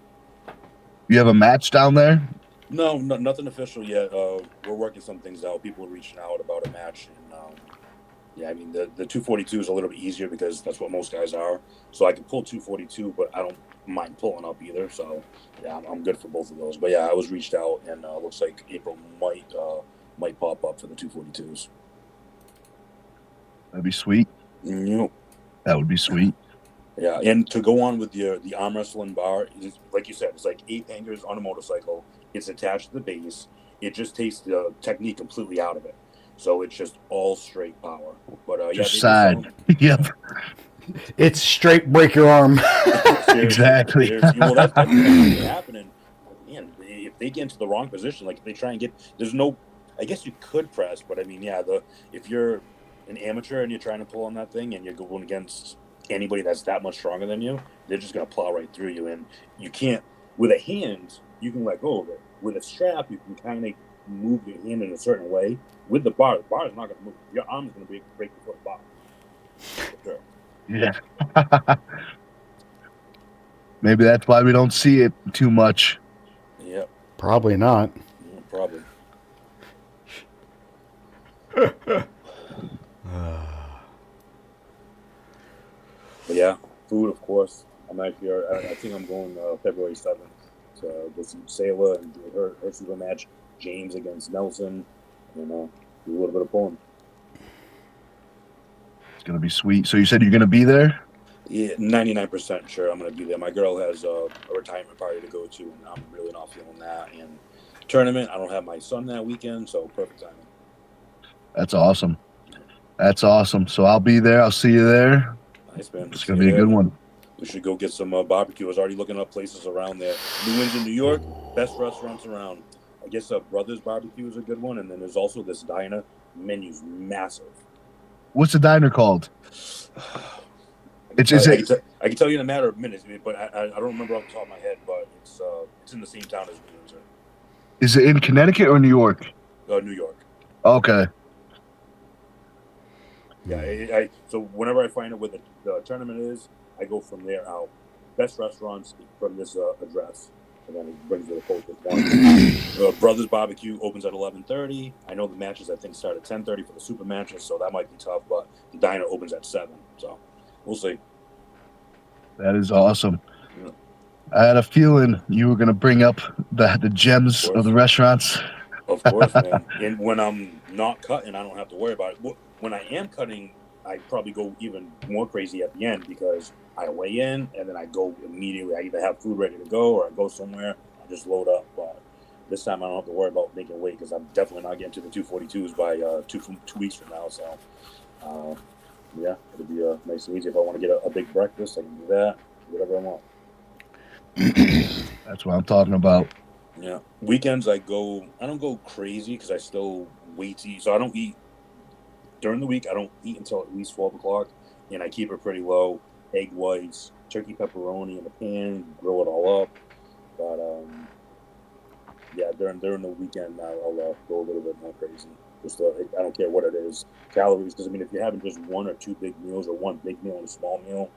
You have a match down there? No, nothing official yet. We're working some things out. People are reaching out about a match, and yeah, I mean the 242 is a little bit easier because that's what most guys are. So I can pull 242, but I don't mind pulling up either. So yeah, I'm good for both of those. But yeah, I was reached out, and looks like April might pop up for the 242s. That'd be sweet. Yep. That would be sweet. Yeah, and to go on with the arm wrestling bar, like you said, it's like 8 hangers on a motorcycle. It's attached to the base. It just takes the technique completely out of it. So it's just all straight power. But just side. Yep. It's straight break your arm. Exactly. Well, that's what's happening. Man, if they get into the wrong position, like if they try and there's no, I guess you could press, but I mean, yeah, if you're an amateur and you're trying to pull on that thing and you're going against anybody that's that much stronger than you, they're just going to plow right through you. And you can't, with a hand, you can let go of it. With a strap, you can kind of move your hand in a certain way. With the bar is not going to move. Your arm is going to break the foot bar. For sure. Yeah. Maybe that's why we don't see it too much. Yep. Probably not. Yeah, probably. think I'm going February 7th to go see Sayla and do her super match. James against Nelson, and do a little bit of pulling. It's gonna be sweet. So you said you're gonna be there? Yeah, 99% sure I'm going to be there. My girl has a retirement party to go to, and I'm really not feeling that. And tournament, I don't have my son that weekend, so perfect timing. That's awesome. That's awesome. So I'll be there. I'll see you there. Nice, man. It's gonna be a good one. We should go get some barbecue. I was already looking up places around there. New Windsor, New York, best restaurants around. I guess Brothers Barbecue is a good one, and then there's also this diner. Menu's massive. What's the diner called? I can tell you in a matter of minutes, but I don't remember off the top of my head. But it's in the same town as New Windsor. Is it in Connecticut or New York? New York. Okay. Yeah, so whenever I find out where the tournament is, I go from there out. Best restaurants from this address, and then it brings me the closest one. Brothers Barbecue opens at 11:30. I know the matches I think start at 10:30 for the super matches, so that might be tough. But the diner opens at 7, so we'll see. That is awesome. Yeah. I had a feeling you were gonna bring up the gems of the restaurants. Of course, man. And when I'm not cutting, I don't have to worry about it. When I am cutting, I probably go even more crazy at the end because I weigh in and then I go immediately. I either have food ready to go or I go somewhere. I just load up. But this time I don't have to worry about making weight because I'm definitely not getting to the 242s by 2 weeks from now. So, yeah, it'll be nice and easy. If I want to get a big breakfast, I can do that. Whatever I want. That's what I'm talking about. Yeah. Weekends I don't go crazy because I still wait to eat. So I don't eat during the week. I don't eat until at least 12 o'clock, and I keep it pretty low. Egg whites, turkey pepperoni in the pan, grill it all up. But yeah, during the weekend I'll go a little bit more crazy. Just I don't care what it is, calories. Because I mean, if you're having just one or two big meals or one big meal and a small meal,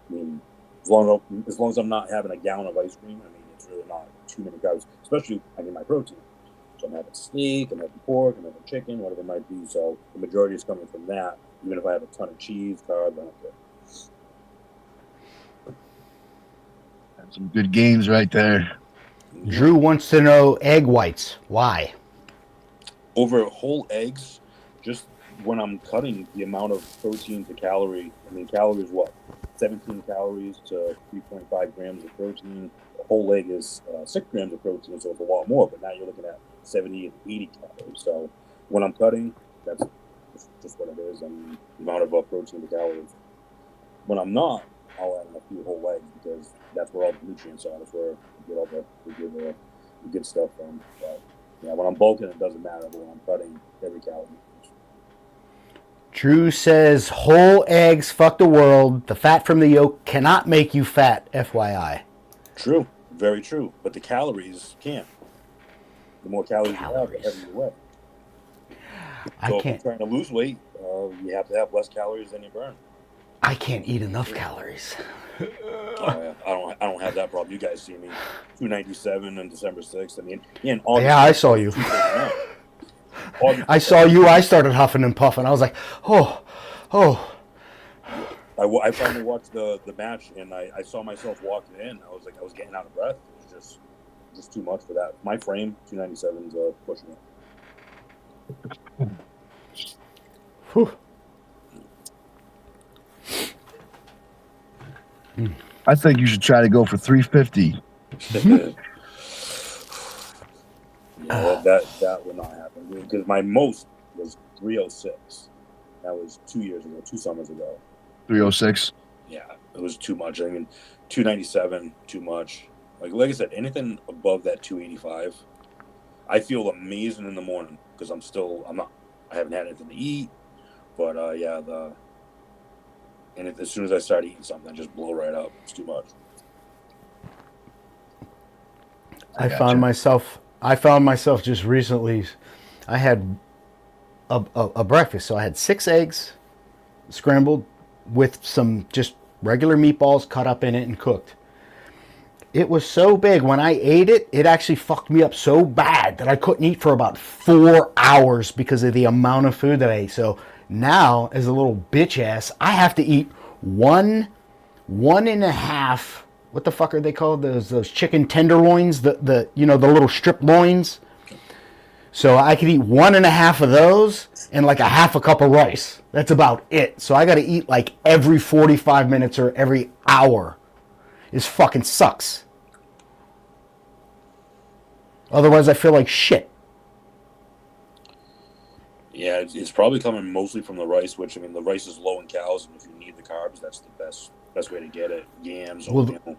I mean, as long as I'm not having a gallon of ice cream, I mean, it's really not too many calories. Especially, I need my protein. So I'm having steak, I'm having pork, I'm having chicken, whatever it might be. So the majority is coming from that. Even if I have a ton of cheese, carbs, I don't care. That's some good games right there. Drew wants to know egg whites. Why? Over whole eggs, just when I'm cutting the amount of protein to calorie, I mean, calories what? 17 calories to 3.5 grams of protein. A whole egg is 6 grams of protein, so it's a lot more. But now you're looking at 70 and 80 calories. So when I'm cutting, that's just what it is. I mean, the amount of protein to calories. When I'm not, I'll add in a few whole eggs because that's where all the nutrients are. That's where you get all the good stuff from. But yeah, when I'm bulking, it doesn't matter. But when I'm cutting, every calorie. Drew says whole eggs fuck the world. The fat from the yolk cannot make you fat, FYI. True. Very true. But the calories can. The more calories you have, the heavier you weigh. So if you're trying to lose weight, you have to have less calories than you burn. I can't eat enough calories. I don't have that problem. You guys see me 297 on December 6th. I mean, I saw you. I saw you. I started huffing and puffing. I was like, oh. I finally watched the match, and I saw myself walking in. I was getting out of breath. It was just too much for that. My frame, 297 is pushing it. Whew. I think you should try to go for 350. Well, that would not happen because my most was 306. That was 2 years ago, 2 summers ago. 306. Yeah, it was too much. I mean, 297, too much. Like I said, anything above that 285, I feel amazing in the morning because I haven't had anything to eat. But as soon as I start eating something, I just blow right up. It's too much. I found myself just recently. I had a breakfast, so I had 6 eggs scrambled with some just regular meatballs cut up in it and cooked. It was so big when I ate it, it actually fucked me up so bad that I couldn't eat for about 4 hours because of the amount of food that I ate. So now, as a little bitch ass, I have to eat one and a half what the fuck are they called? Those chicken tenderloins, the the little strip loins. So I could eat 1.5 of those and like a half a cup of rice. That's about it. So I got to eat like every 45 minutes or every hour. It fucking sucks. Otherwise, I feel like shit. Yeah, it's probably coming mostly from the rice, which, I mean, the rice is low in calories, and if you need the carbs, that's the best way to get it. Yams, oatmeal.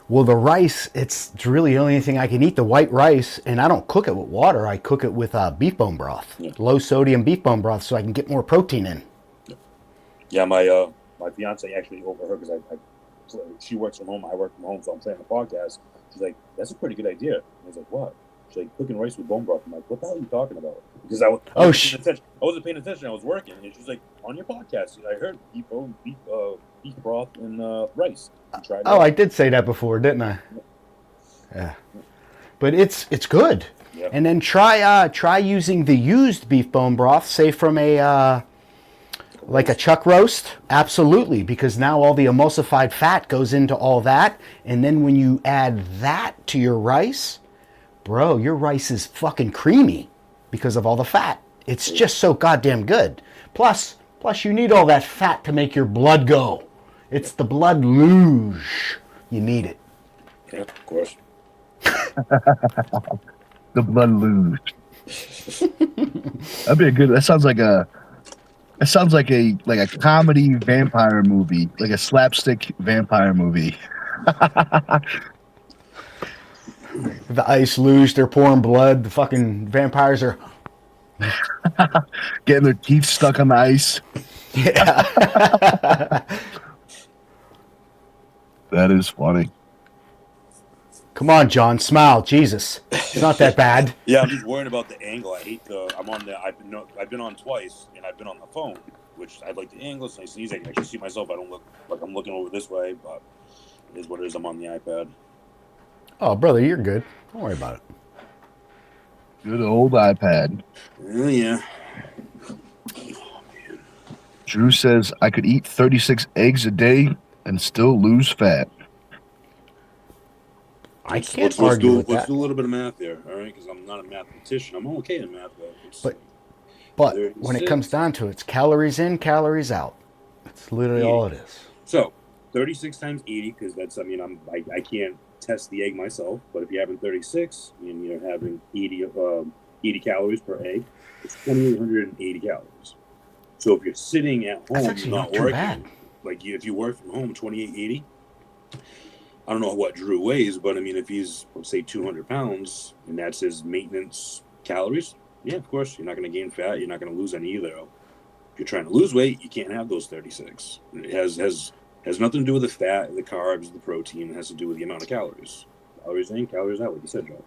Well, the rice, it's really the only thing I can eat, the white rice, and I don't cook it with water. I cook it with beef bone broth, low sodium beef bone broth, so I can get more protein in. Yeah, my fiance actually overheard, because she works from home, I work from home, so I'm playing the podcast. She's like, "That's a pretty good idea." And I was like, "What?" She's like, "Cooking rice with bone broth." I'm like, "What the hell are you talking about?" Because I wasn't paying attention. I was working, and she's like, "On your podcast, I heard beef broth and rice." I did say that before, didn't I? Yeah, but it's good. Yep. And then try using the used beef bone broth, say from a like a chuck roast. Absolutely, because now all the emulsified fat goes into all that, and then when you add that to your rice, bro, your rice is fucking creamy because of all the fat. It's just so goddamn good. Plus you need all that fat to make your blood go. It's the blood luge. You need it. Yeah, of course. The blood luge. That'd be that sounds like a comedy vampire movie, like a slapstick vampire movie. The ice luge, they're pouring blood. The fucking vampires are getting their teeth stuck on the ice. Yeah. That is funny. Come on, John, smile. Jesus, it's not that bad. Yeah, I'm just worried about the angle. I hate I've been on twice, and I've been on the phone, which I like the angle. It's nice and easy. I can actually see myself. I don't look like I'm looking over this way, but it is what it is. I'm on the iPad. Oh, brother, you're good. Don't worry about it. Good old iPad. Oh, yeah. Drew says, I could eat 36 eggs a day and still lose fat. I can't argue with that. Let's do a little bit of math there, all right? Because I'm not a mathematician. I'm okay in math, though. But when it comes down to it, it's calories in, calories out. That's literally all it is. So 36 times 80, because that's, I mean, I can't test the egg myself, but if you're having 36 and you're having 80 calories per egg, it's 2,880 calories. So if you're sitting at home not working, like if you work from home, 2,880. I don't know what Drew weighs, but I mean, if he's, let's say, 200 pounds and that's his maintenance calories, yeah, of course, you're not going to gain fat. You're not going to lose any either. If you're trying to lose weight, you can't have those 36. It has nothing to do with the fat, the carbs, the protein. It has to do with the amount of calories. Calories in, calories out, like you said, Joe.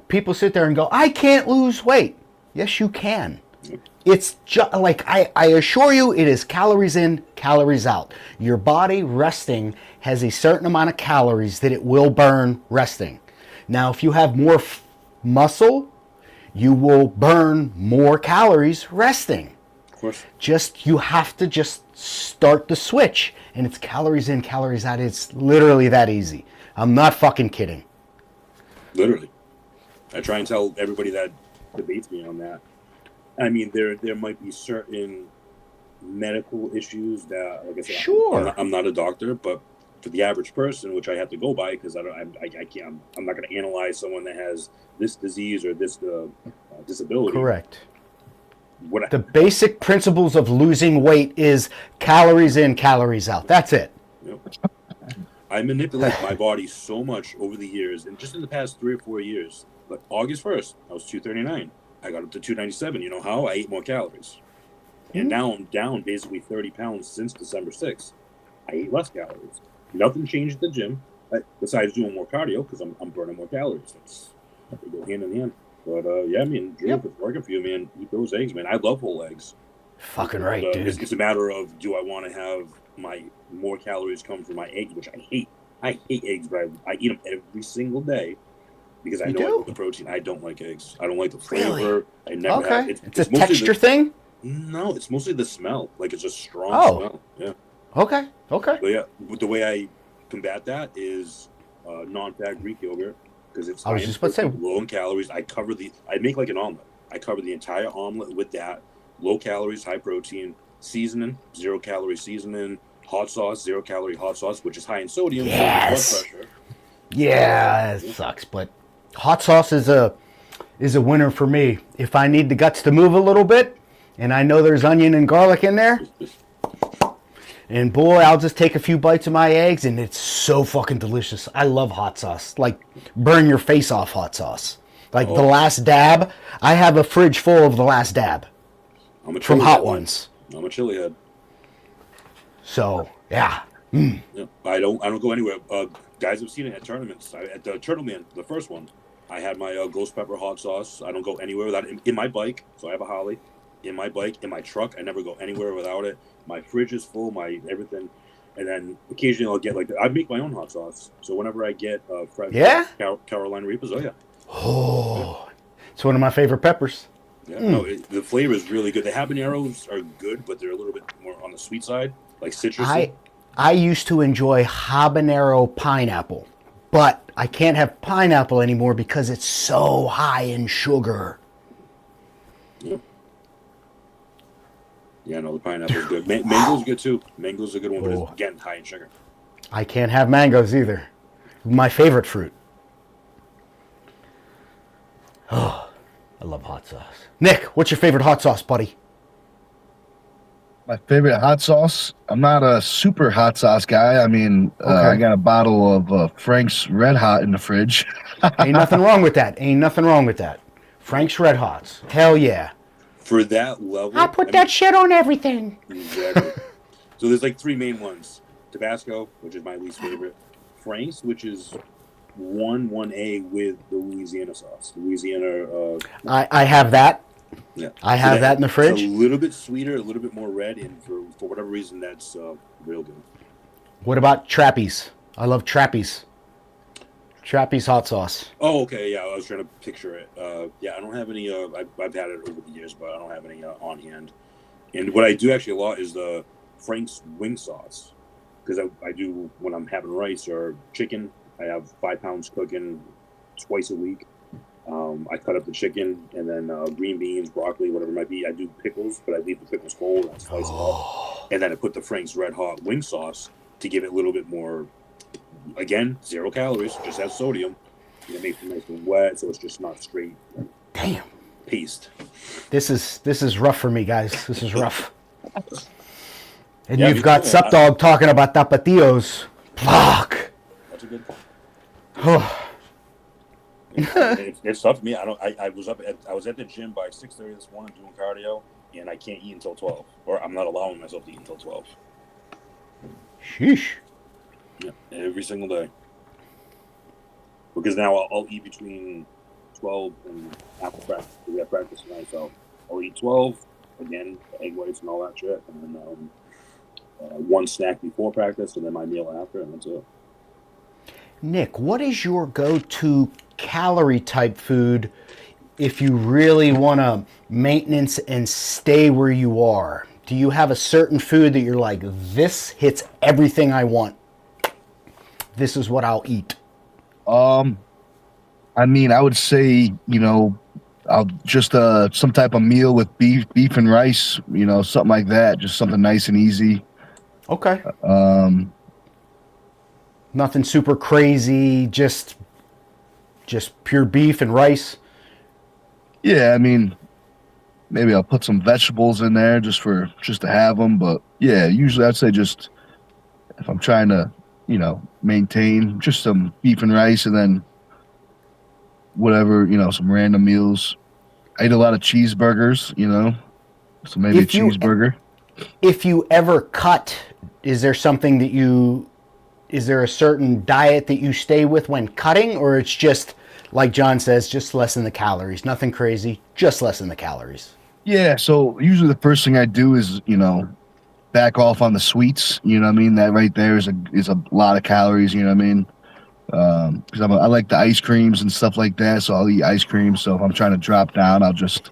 People sit there and go, I can't lose weight. Yes, you can. Yep. It's just like, I assure you, it is calories in, calories out. Your body resting has a certain amount of calories that it will burn resting. Now, if you have more muscle, you will burn more calories resting. Of course. You have to just start the switch, and it's calories in, calories out. It's literally that easy. I'm not fucking kidding. Literally. I try and tell everybody that debates me on that. I mean, there might be certain medical issues that, like I said, sure. I'm not a doctor, but for the average person, which I have to go by because I'm not going to analyze someone that has this disease or this disability. Correct. The basic principles of losing weight is calories in, calories out. That's it. Yep. I manipulate my body so much over the years, and just in the past 3 or 4 years. But August 1st, I was 239. I got up to 297. You know how? I ate more calories. And now I'm down basically 30 pounds since December 6th. I ate less calories. Nothing changed at the gym besides doing more cardio because I'm burning more calories. They go hand in hand. But, yeah, I mean, Drew, if it's working for you, man, eat those eggs, man. I love whole eggs. Fucking right, dude. It's a matter of, do I want to have my more calories come from my eggs, which I hate. I hate eggs, but I eat them every single day. Because I know I like the protein. I don't like eggs. I don't like the flavor. Really? I never have. It's a texture thing? No, it's mostly the smell. Like, it's a strong smell. Yeah. Okay. Okay. But yeah, the way I combat that is non-fat Greek yogurt because it's I high was in just about to say. protein, low in calories. I make like an omelet. I cover the entire omelet with that. Low calories, high protein, seasoning, 0 calorie seasoning, hot sauce, 0 calorie hot sauce, which is high in sodium, so your blood Yes. pressure. Yeah, it sucks, but hot sauce is a winner for me. If I need the guts to move a little bit, and I know there's onion and garlic in there, and boy, I'll just take a few bites of my eggs, and it's so fucking delicious. I love hot sauce, like burn your face off hot sauce. Like the last dab, I have a fridge full of the last dab I'm a from chili Hot head, man. Ones. I'm a chili head. So yeah, Yeah. I don't go anywhere. Guys have seen it at tournaments. At the Turtleman, the first one, I had my ghost pepper hot sauce. I don't go anywhere without it. In my bike, so I have a Holly. In my bike, in my truck, I never go anywhere without it. My fridge is full, my everything. And then occasionally I'll get I make my own hot sauce. So whenever I get fresh Carolina Reapers, oh, it's one of my favorite peppers. Yeah, no, the flavor is really good. The habaneros are good, but they're a little bit more on the sweet side, like citrusy. I used to enjoy habanero pineapple, but I can't have pineapple anymore because it's so high in sugar. Yeah, no, the pineapple is good. Mango's good too. Mango's a good one, but it's again high in sugar. I can't have mangoes either. My favorite fruit. Oh, I love hot sauce. Nick, what's your favorite hot sauce, buddy? My favorite hot sauce. I'm not a super hot sauce guy. I mean, I got a bottle of Frank's Red Hot in the fridge. Ain't nothing wrong with that. Ain't nothing wrong with that. Frank's Red Hots. Hell yeah. For that level, I put that shit on everything. Exactly. So there's like three main ones: Tabasco, which is my least favorite; Frank's, which is 1A with the Louisiana sauce. Louisiana. I have that. Yeah, I have that in the fridge. It's a little bit sweeter, a little bit more red, and for whatever reason, that's real good. What about Trappy's? I love Trappy's. Trappy's hot sauce. Oh, okay, yeah. I was trying to picture it. Yeah, I don't have any. I've had it over the years, but I don't have any on hand. And what I do actually a lot is the Frank's wing sauce, because I do when I'm having rice or chicken. I have 5 pounds cooking twice a week. I cut up the chicken and then green beans, broccoli, whatever it might be. I do pickles, but I leave the pickles cold and I slice them up. And then I put the Frank's Red Hot wing sauce to give it a little bit more, again, 0 calories, just has sodium. And it makes it nice and wet, so it's just not straight. Damn. Paste. This is rough for me, guys. This is rough. And Yeah, you've got Sup Dog talking about tapatios. Fuck. That's a good point. It's tough for me. I was at the gym by 6:30 this morning doing cardio, and I can't eat until 12, or I'm not allowing myself to eat until 12. Sheesh. Yeah, every single day. Because now I'll eat between 12 and after practice. We have practice tonight, so I'll eat 12 again, egg whites and all that shit, and then one snack before practice, and then my meal after, and that's it. Nick, what is your go-to calorie type food if you really want to maintenance and stay where you are? Do you have a certain food that you're like, this hits everything I want? This is what I'll eat. I mean, I would say, I'll just some type of meal with beef and rice, something like that. Just something nice and easy. Okay. Nothing super crazy, just pure beef and rice. Yeah, I mean, maybe I'll put some vegetables in there just to have them. But yeah, usually I'd say just if I'm trying to, maintain just some beef and rice and then whatever, some random meals. I eat a lot of cheeseburgers, so maybe a cheeseburger. If you ever cut, is there a certain diet that you stay with when cutting, or it's just, like John says, just lessen the calories? Nothing crazy, just lessen the calories. Yeah, so usually the first thing I do is, back off on the sweets, you know what I mean? That right there is a lot of calories, you know what I mean? Because I like the ice creams and stuff like that, so I'll eat ice cream. So if I'm trying to drop down, I'll just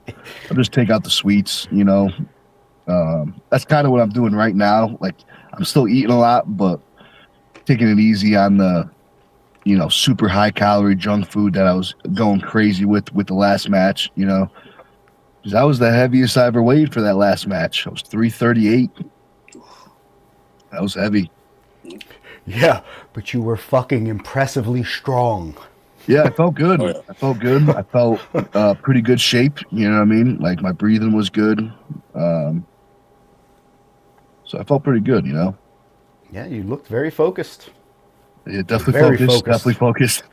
take out the sweets, That's kind of what I'm doing right now. Like, I'm still eating a lot, but taking it easy on the, super high calorie junk food that I was going crazy with the last match, 'Cause that was the heaviest I ever weighed for that last match. I was 338. That was heavy. Yeah, but you were fucking impressively strong. Yeah, I felt good. Oh, yeah. I felt good. I felt pretty good shape. You know what I mean? Like my breathing was good. Um, so I felt pretty good. Yeah, you looked very focused. Yeah, definitely Very focused. focused. Definitely focused.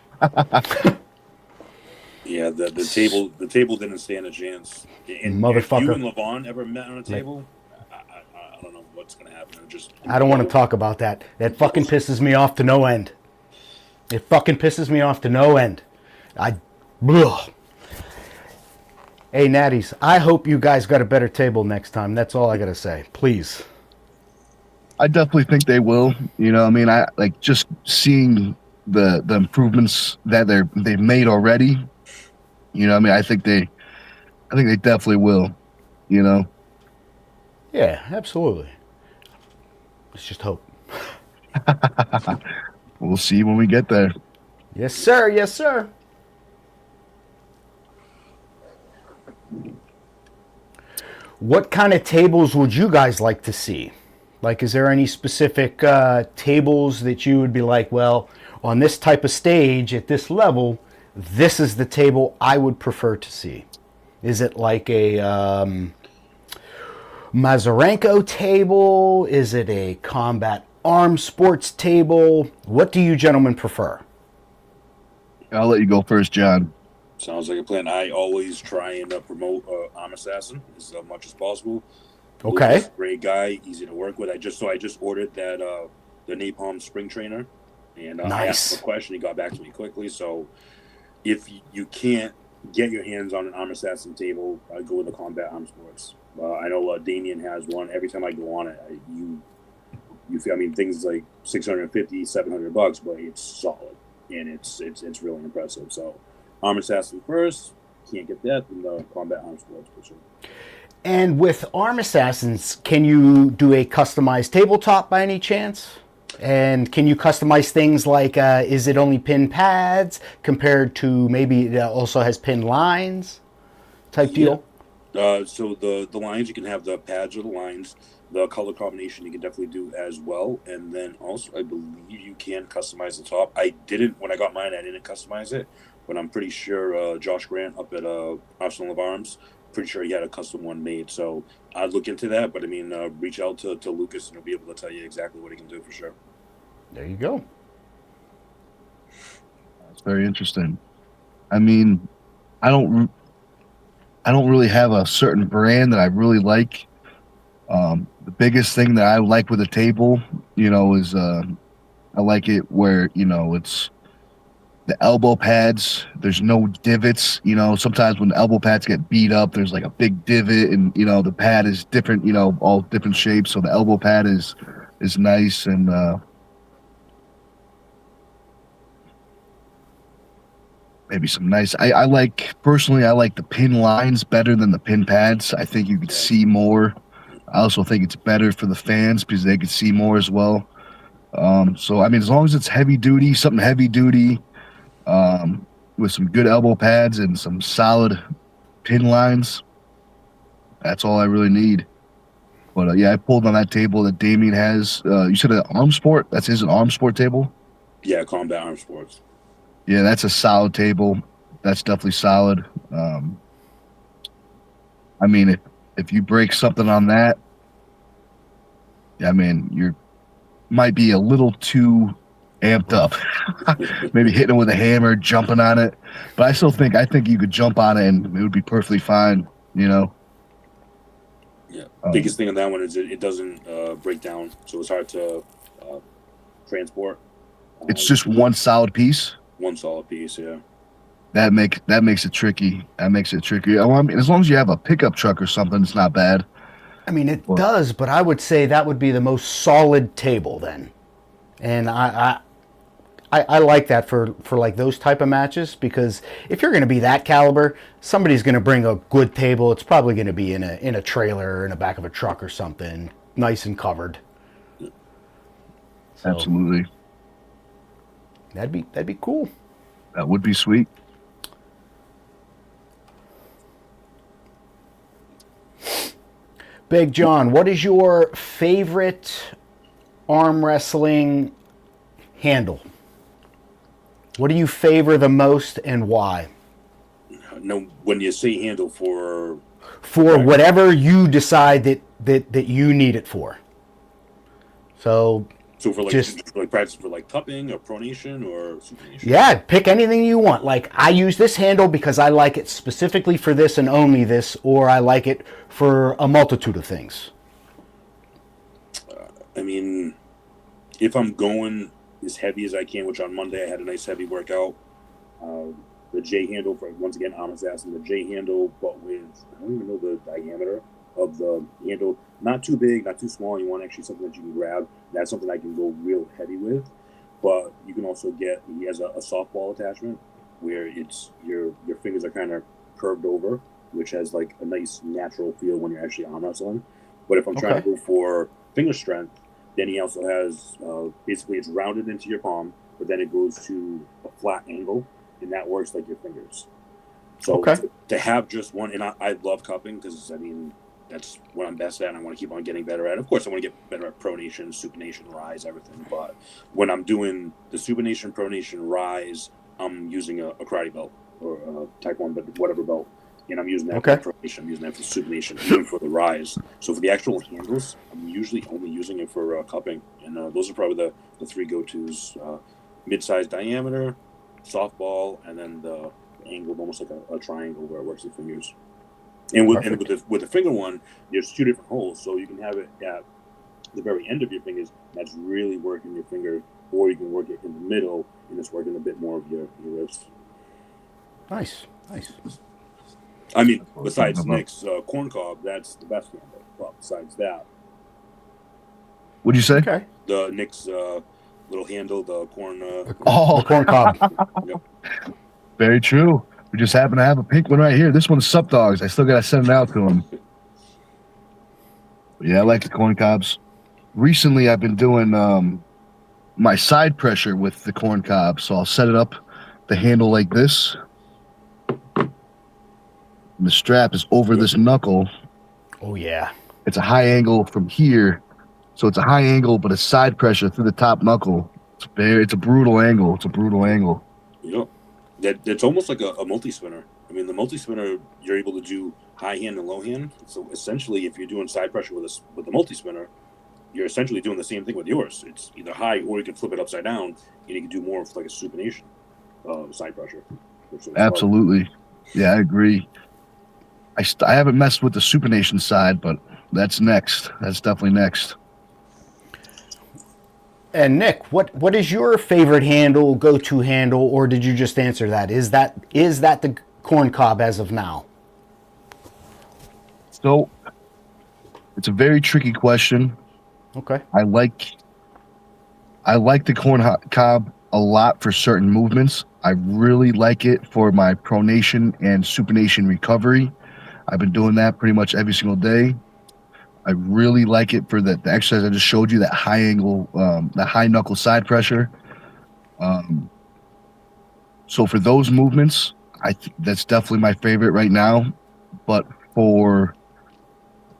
Yeah, the table didn't stand a chance. And if you Motherfucker. and Levon ever met on a table, I don't know what's gonna happen. I don't want to talk about that. That fucking pisses me off to no end. It fucking pisses me off to no end. Ugh. Hey, Natties, I hope you guys got a better table next time. That's all I gotta say. Please. I definitely think they will. I mean, I like just seeing the improvements that they've made already. I mean, I think they definitely will. You know. Yeah, absolutely. Let's just hope. We'll see when we get there. Yes, sir. Yes, sir. What kind of tables would you guys like to see? Like, is there any specific tables that you would be like, well, on this type of stage at this level, this is the table I would prefer to see? Is it like a Mazarenko table? Is it a combat arms sports table? What do you gentlemen prefer? I'll let you go first, John. Sounds like a plan. I always try and promote Arm Assassin as much as possible. Okay. Lucas, great guy, easy to work with. I just ordered that the Napalm Spring Trainer, and I asked him a question. He got back to me quickly. So if you can't get your hands on an Arm Assassin table, I go with the Combat Arm Sports. I know Damien has one. Every time I go on it, you feel. I mean, things like $650, $700, but it's solid and it's really impressive. So Arm Assassin first. Can't get that, then the Combat Arm Sports for sure. And with Arm Assassins, can you do a customized tabletop by any chance? And can you customize things like, is it only pin pads compared to maybe it also has pin lines type deal? So the lines, you can have the pads or the lines. The color combination you can definitely do as well. And then also, I believe you can customize the top. When I got mine, I didn't customize it. But I'm pretty sure Josh Grant up at Arsenal of Arms, pretty sure he had a custom one made. So I'd look into that. But I mean, reach out to Lucas and he'll be able to tell you exactly what he can do for sure. There you go. That's very interesting. I mean, I don't really have a certain brand that I really like. The biggest thing that I like with a table, is I like it where it's the elbow pads. There's no divots. Sometimes when the elbow pads get beat up, there's like a big divot, and the pad is different. All different shapes. So the elbow pad is nice, and maybe some nice. I like personally. I like the pin lines better than the pin pads. I think you could see more. I also think it's better for the fans because they could see more as well. So I mean, as long as it's heavy duty, something heavy duty, with some good elbow pads and some solid pin lines, that's all I really need. But yeah, I pulled on that table that Damien has. You said an arm sport? That's his arm sport table? Yeah, Combat Arm Sports. Yeah, that's a solid table. That's definitely solid. I mean, if you break something on that, I mean, you might be a little too amped up. Maybe hitting it with a hammer, jumping on it. But I think you could jump on it and it would be perfectly fine, Yeah. Biggest thing on that one is it doesn't break down, so it's hard to transport. It's just one solid piece. One solid piece, yeah. That makes it tricky. That makes it tricky. I mean, as long as you have a pickup truck or something, it's not bad. I mean, it does, but I would say that would be the most solid table then. And I like that for like those type of matches, because if you're going to be that caliber, somebody's going to bring a good table. It's probably going to be in a trailer or in the back of a truck or something, nice and covered. So Absolutely. that'd be cool. That would be sweet. Big John, what is your favorite arm wrestling handle? What do you favor the most and why? No, when you say handle for For whatever you decide that you need it for. So for like just like practice for like cupping or pronation or supination. yeah, pick anything you want. Like I use this handle because I like it specifically for this and only this, or I like it for a multitude of things. I mean, if I'm going as heavy as I can, which on Monday I had a nice heavy workout. The J handle for once again, I'm assassin. The J handle, but with I don't even know the diameter of the handle. Not too big, not too small. You want actually something that you can grab. That's something I can go real heavy with. But you can also get. He has a softball attachment where it's your fingers are kind of curved over, which has like a nice natural feel when you're actually arm wrestling. But if I'm trying to go for finger strength, then he also has basically it's rounded into your palm, but then it goes to a flat angle, and that works like your fingers. So to have just one, and I love cupping because I mean that's what I'm best at. And I want to keep on getting better at. Of course, I want to get better at pronation, supination, rise, everything. But when I'm doing the supination, pronation, rise, I'm using a karate belt or a taekwondo, but whatever belt, and I'm using that for pronation. I'm using that for supination, even for the rise. So for the actual handles, I'm usually only using it for cupping, and those are probably the three go-tos: mid-sized diameter, softball, and then the angled, almost like a triangle where it works with fingers. And with the finger one, there's two different holes, so you can have it at the very end of your fingers. That's really working your finger, or you can work it in the middle, and it's working a bit more of your wrist. Nice. I mean, besides Nick's corn cob, that's the best handle. Well, besides that, What'd you say? Okay. the Nick's little handle, the corn. The corn cob. Yep. Very true. We just happen to have a pink one right here. This one's Sup Dogs. I still got to send it out to him. But yeah, I like the corn cobs. Recently, I've been doing my side pressure with the corn cob. So I'll set it up, the handle like this. And the strap is over this knuckle. Oh, yeah. It's a high angle from here. So it's a high angle, but a side pressure through the top knuckle. It's a brutal angle. It's a brutal angle. You know, that's almost like a multi-spinner. I mean, the multi-spinner, you're able to do high hand and low hand. So essentially, if you're doing side pressure with the multi-spinner, you're essentially doing the same thing with yours. It's either high, or you can flip it upside down, and you can do more of like a supination side pressure. Absolutely. Yeah, I agree. I haven't messed with the supination side, but that's next. That's definitely next. And Nick, what is your favorite handle, go-to handle, or did you just answer that? Is that the corn cob as of now? So it's a very tricky question. Okay. I like the corn cob a lot for certain movements. I really like it for my pronation and supination recovery. I've been doing that pretty much every single day. I really like it for the exercise I just showed you, that high angle, that high knuckle side pressure. So for those movements, that's definitely my favorite right now. But for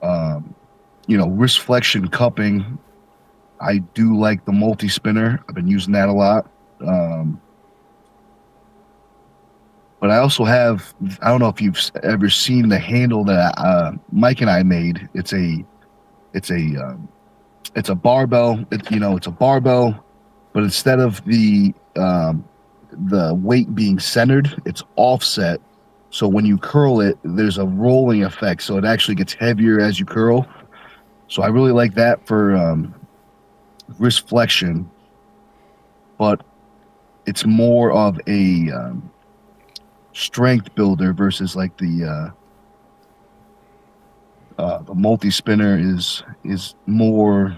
wrist flexion cupping, I do like the multi-spinner. I've been using that a lot. But I also have, I don't know if you've ever seen the handle that Mike and I made. It's a barbell. It's a barbell, but instead of the weight being centered, it's offset. So when you curl it, there's a rolling effect. So it actually gets heavier as you curl. So I really like that for wrist flexion, but it's more of a strength builder versus like the multi-spinner is more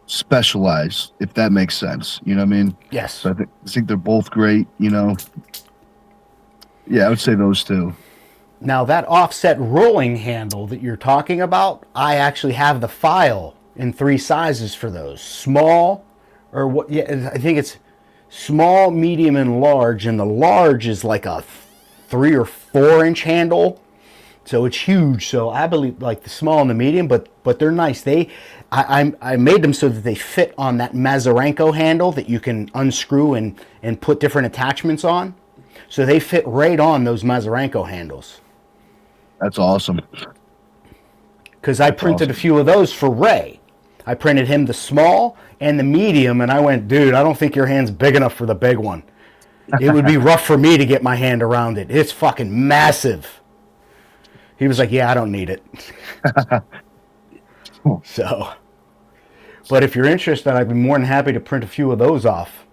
specialized, if that makes sense. You know what I mean? Yes. So I think they're both great, Yeah, I would say those two. Now that offset rolling handle that you're talking about, I actually have the file in 3 sizes for those: small, or what? Yeah, I think it's small, medium, and large, and the large is like a 3 or 4 inch handle, so it's huge. So I believe like the small and the medium, but they're nice. I made them so that they fit on that Mazarenko handle that you can unscrew and put different attachments on. So they fit right on those Mazarenko handles. That's awesome. Because I printed a few of those for Ray. I printed him the small and the medium, and I went, dude, I don't think your hand's big enough for the big one. It would be rough for me to get my hand around it. It's fucking massive. He was like, yeah, I don't need it. So, but if you're interested, I'd be more than happy to print a few of those off.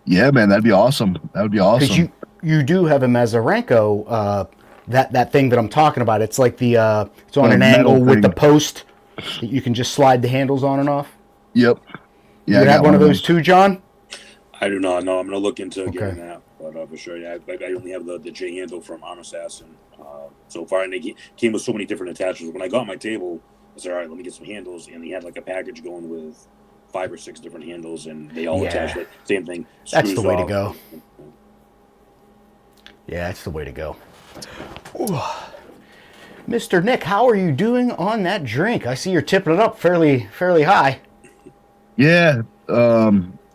Yeah, man, that'd be awesome. That would be Because awesome. you do have a Mazarenko, that thing that I'm talking about. It's like it's on The an metal angle with the thing. post that you can just slide the handles on and off. Yep. Yeah, You I have got one of those too, John? I do not know. I'm going to look into Okay. getting that, but for sure, yeah. I only have the J handle from Arm Assassin so far, and they came with so many different attachments. When I got my table, I said, all right, let me get some handles, and he had like a package going with 5 or 6 different handles, and they all attach it. Same thing. That's the screws way to off. go. Yeah, that's the way to go. Ooh. Mr. Nick, how are you doing on that drink? I see you're tipping it up fairly high. Yeah.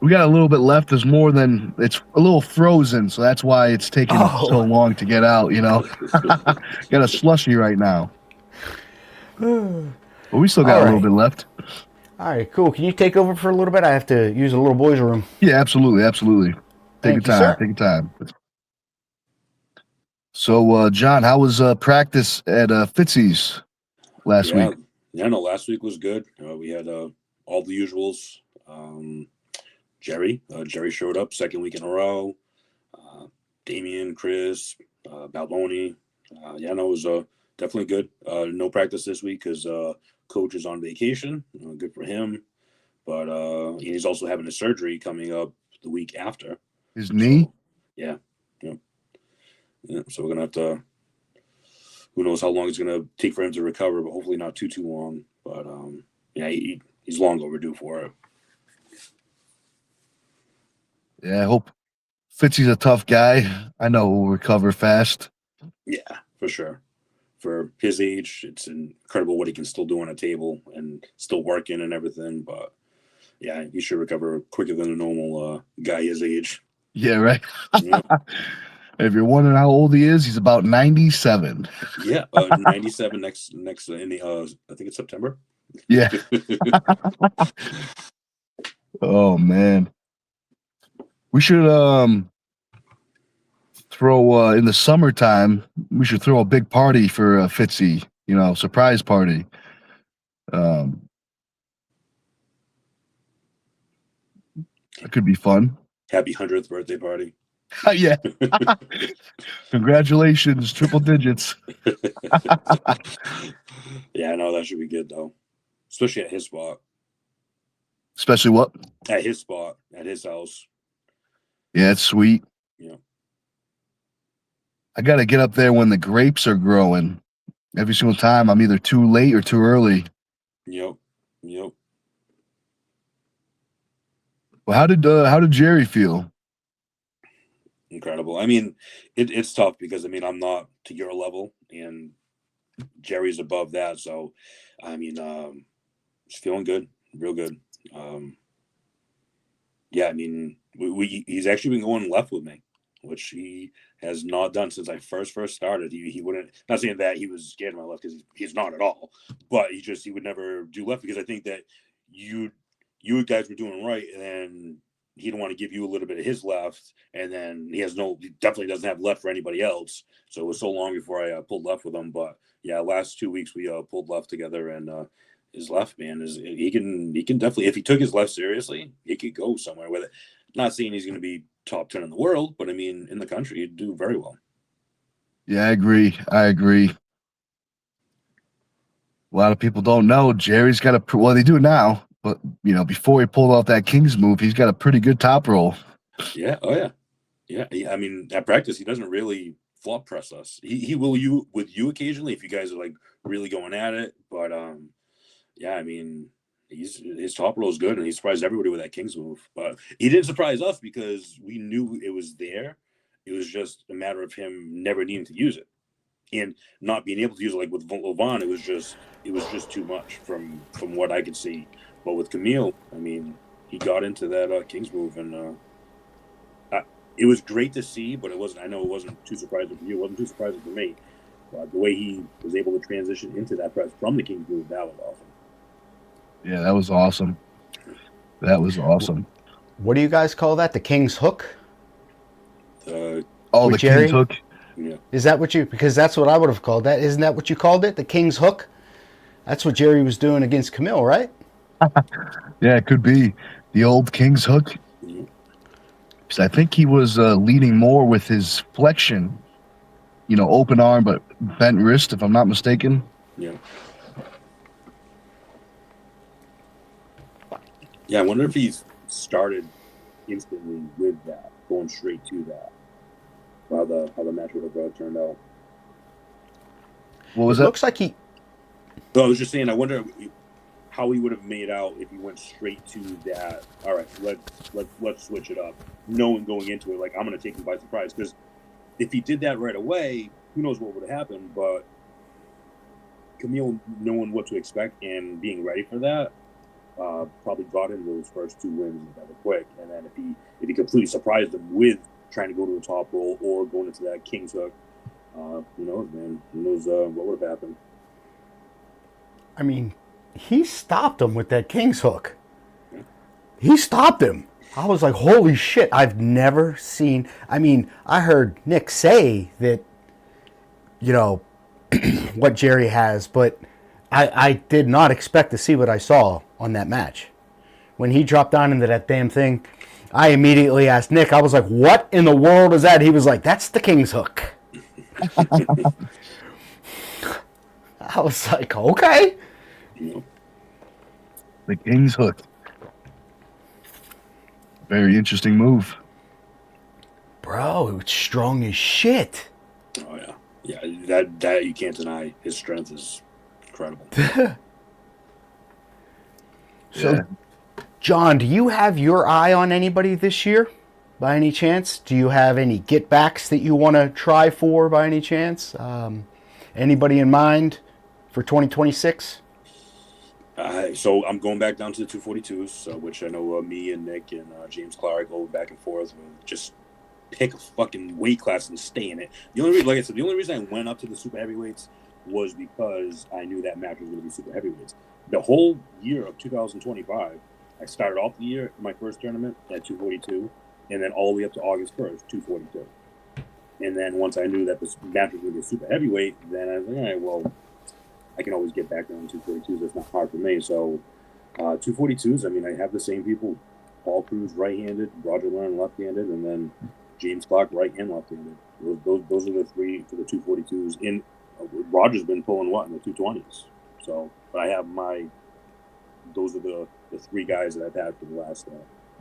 We got a little bit left. There's more than it's a little frozen, so that's why it's taking so long to get out, you know. Got a slushy right now. But we still got a little bit left. All right, cool. Can you take over for a little bit? I have to use a little boys' room. Yeah, absolutely, absolutely. Take your time. Take your time. So, John, how was practice at Fitzy's last week? Yeah, no, last week was good. We had all the usuals. Jerry showed up second week in a row. Damien, Chris, Balboni. Yeah, no, it was definitely good. No practice this week because coach is on vacation. Good for him. But he's also having a surgery coming up the week after. His knee? So, yeah. So we're gonna have to. Who knows how long it's gonna take for him to recover? But hopefully not too long. But yeah, he's long overdue for it. Yeah, I hope Fitzy's a tough guy. I know he'll recover fast. Yeah, for sure. For his age, it's incredible what he can still do on a table and still working and everything. But yeah, he should recover quicker than a normal guy his age. Yeah, right. Yeah. If you're wondering how old he is, he's about 97. Yeah, 97 next in the I think it's September. Yeah. Oh man, we should throw in the summertime. We should throw a big party for Fitzy. You know, surprise party. It could be fun. Happy 100th birthday party. Yeah. Congratulations, triple digits. Yeah, no, that should be good though, especially at his spot. Especially what? At his spot, at his house. Yeah, it's sweet. Yeah. I got to get up there when the grapes are growing. Every single time, I'm either too late or too early. Yep. Well, how did Jerry feel? Incredible. I mean, it's tough because I mean I'm not to your level, and Jerry's above that. So, I mean, he's feeling good, real good. Yeah, I mean, he's actually been going left with me, which he has not done since I first started. He wouldn't. Not saying that he was scared of my left because he's not at all, but he would never do left because I think that you guys were doing right, and then he didn't want to give you a little bit of his left, and then he definitely doesn't have left for anybody else. So it was so long before I pulled left with him. But yeah, last 2 weeks we pulled left together, and his left, man, he can definitely, if he took his left seriously, he could go somewhere with it. Not saying he's going to be top 10 in the world, but I mean, in the country, he'd do very well. Yeah, I agree. A lot of people don't know Jerry's got well, they do now, but you know, before he pulled off that Kings move, he's got a pretty good top roll. Yeah. Oh yeah. Yeah. I mean, at practice, he doesn't really flop press us. He will with you occasionally if you guys are like really going at it, but yeah, I mean, his top roll is good, and he surprised everybody with that Kings move. But he didn't surprise us because we knew it was there. It was just a matter of him never needing to use it and not being able to use it. Like with Levon, it was just too much from what I could see. But with Camille, I mean, he got into that Kings move, and it was great to see. But it wasn't. I know it wasn't too surprising for you. It wasn't too surprising for me. But the way he was able to transition into that press from the Kings move, that was awesome. Yeah, that was awesome. That was awesome. What do you guys call that? The King's Hook? Uh, Oh, With the Jerry? King's Hook. yeah. Is that what you? Because that's what I would have called that. Isn't that what you called it? The King's Hook? That's what Jerry was doing against Camille, right? Yeah, it could be the old King's Hook. Yeah. 'Cause I think he was leading more with his flexion, open arm but bent wrist, if I'm not mistaken. Yeah. Yeah, I wonder if he's started instantly with that, going straight to that. How the match would have turned out. What was It that? looks like he. So I was just saying, I wonder how he would have made out if he went straight to that. All right, let's switch it up, knowing going into it, like I'm going to take him by surprise. Because if he did that right away, who knows what would have happened? But Camille knowing what to expect and being ready for that. Probably got him those first 2 wins rather quick, and then if he completely surprised him with trying to go to a top roll or going into that King's Hook, who knows, man? Who knows what would have happened? I mean, he stopped him with that King's Hook. He stopped him. I was like, holy shit! I've never seen. I mean, I heard Nick say that, what Jerry has, but I did not expect to see what I saw on that match. When he dropped down into that damn thing, I immediately asked Nick, I was like, what in the world is that? He was like, that's the King's Hook. I was like, okay. The King's Hook. Very interesting move. Bro, it's strong as shit. Oh yeah, yeah. That you can't deny. His strength is incredible. So, Yeah. John, do you have your eye on anybody this year by any chance? Do you have any get backs that you want to try for by any chance? Anybody in mind for 2026? So I'm going back down to the 242s, which I know me and Nick and James Clark go back and forth. And just pick a fucking weight class and stay in it. The only reason, like I said, the only reason I went up to the super heavyweights was because I knew that match was going to be super heavyweights. The whole year of 2025, I started off the year in my first tournament at 242, and then all the way up to August 1st, 242. And then once I knew that this match was going to be a super heavyweight, then I was like, all right, well, I can always get back down to 242s. That's not hard for me. So 242s, I mean, I have the same people. Paul Cruz right-handed, Roger Learn left-handed, and then James Clark right and left-handed. Those are the three for the 242s. In Roger's been pulling what in the 220s. So, but I have those are the three guys that I've had for the last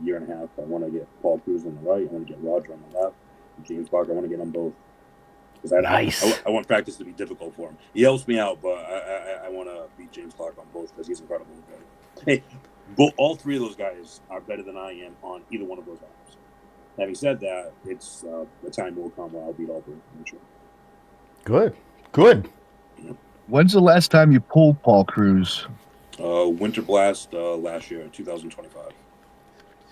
year and a half. I want to get Paul Cruz on the right. I want to get Roger on the left. And James Clark, I want to get them both. Because I want practice to be difficult for him. He helps me out, but I want to beat James Clark on both because he's incredible. Hey, all three of those guys are better than I am on either one of those items. Having said that, it's the time will come where I'll beat all three. I'm sure. Good. When's the last time you pulled Paul Cruz? Winter Blast last year, 2025.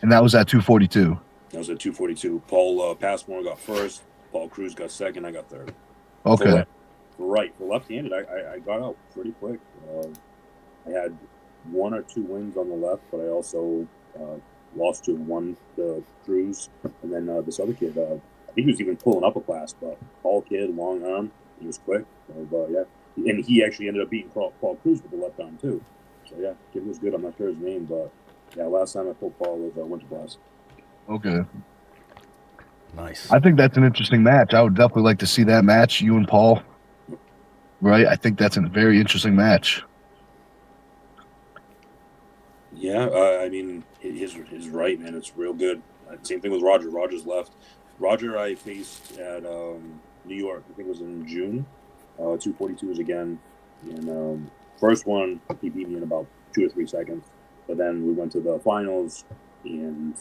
And that was at 242. That was at 242. Paul Passmore got first. Paul Cruz got second. I got third. Okay. For left-handed, I got out pretty quick. I had 1 or 2 wins on the left, but I also lost to one, the Cruz, and then this other kid. I think he was even pulling up a class, but tall kid, long arm. He was quick. But yeah, and he actually ended up beating Paul Cruz with the left arm too. So yeah, kid was good. I'm not sure his name, but yeah, last time I pulled Paul was Winter Blast. Okay. Nice. I think that's an interesting match. I would definitely like to see that match, you and Paul. Right? I think that's a very interesting match. Yeah, I mean, his right, man. It's real good. Same thing with Roger. Roger's left. Roger I faced at New York. I think it was in June. 242s again. And first one, he beat me in about 2 or 3 seconds. But then we went to the finals and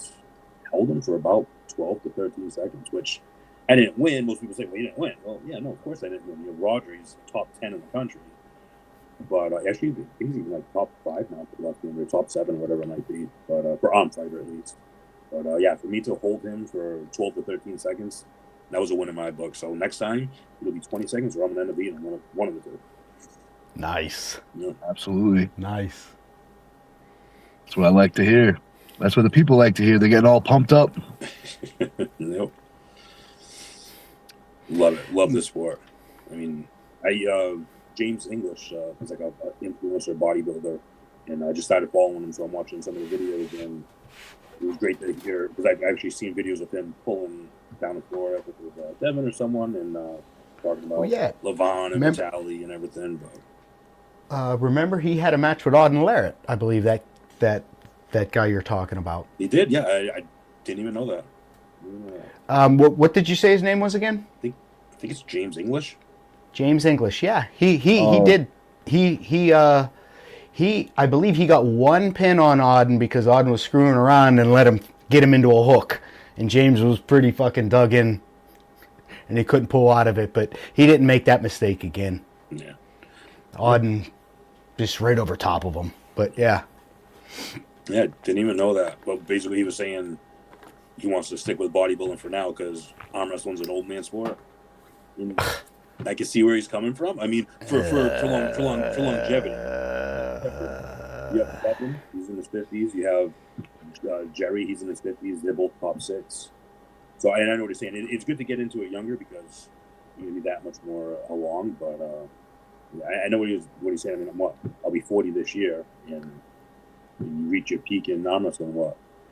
held him for about 12 to 13 seconds, which I didn't win. Most people say, well, you didn't win. Well, yeah, no, of course I didn't win. You know, Roger, he's top 10 in the country. But actually, he's even like top 5 now for left-hander, top 7, whatever it might be. But for arm fighter at least. But yeah, for me to hold him for 12 to 13 seconds, that was a win in my book. So next time, it'll be 20 seconds, or I'm going to end up beating one of the two. Nice. Yeah. Absolutely. Nice. That's what I like to hear. That's what the people like to hear. They're getting all pumped up. Yep. Love it. Love the sport. I mean, James English is like an influencer bodybuilder, and I just started following him, so I'm watching some of the videos, and it was great to hear, because I've actually seen videos of him pulling down the floor with Devin or someone, and talking about Levon and Vitali and everything. But remember, he had a match with Auden Larrett, I believe, that guy you're talking about. He did, yeah. I didn't even know that. What did you say his name was again? I think it's James English. James English, yeah. He did. I believe he got one pin on Auden because Auden was screwing around and let him get him into a hook, and James was pretty fucking dug in, and he couldn't pull out of it. But he didn't make that mistake again. Yeah. Auden just right over top of him. But yeah. Yeah, didn't even know that. But basically, he was saying he wants to stick with bodybuilding for now because arm wrestling's an old man sport. And I can see where he's coming from. I mean, for longevity. You have Kevin, he's in his 50s. You have Jerry, he's in his 50s. They're both top 6. So I know what he's saying. It's good to get into it younger because you're going to be that much more along. But I know what he's saying. I mean, I'll be 40 this year, and you reach your peak in arm wrestling,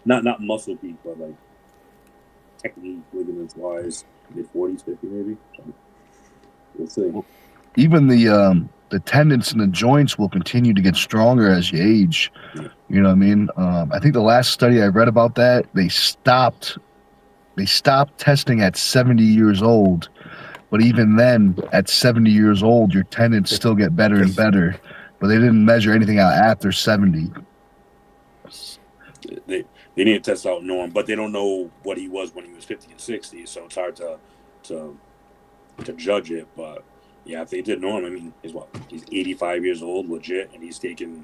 not muscle peak, but like technique, ligaments wise, mid-40s, 50 maybe. So we'll see. Even the tendons and the joints will continue to get stronger as you age. Yeah. You know what I mean? I think the last study I read about that, they stopped testing at 70 years old. But even then, at 70 years old, your tendons still get better and better. But they didn't measure anything out after 70. They need to test out Norm, but they don't know what he was when he was 50 and 60, so it's hard to judge it. But yeah, if they did Norm, I mean, he's 85 years old, legit, and he's taking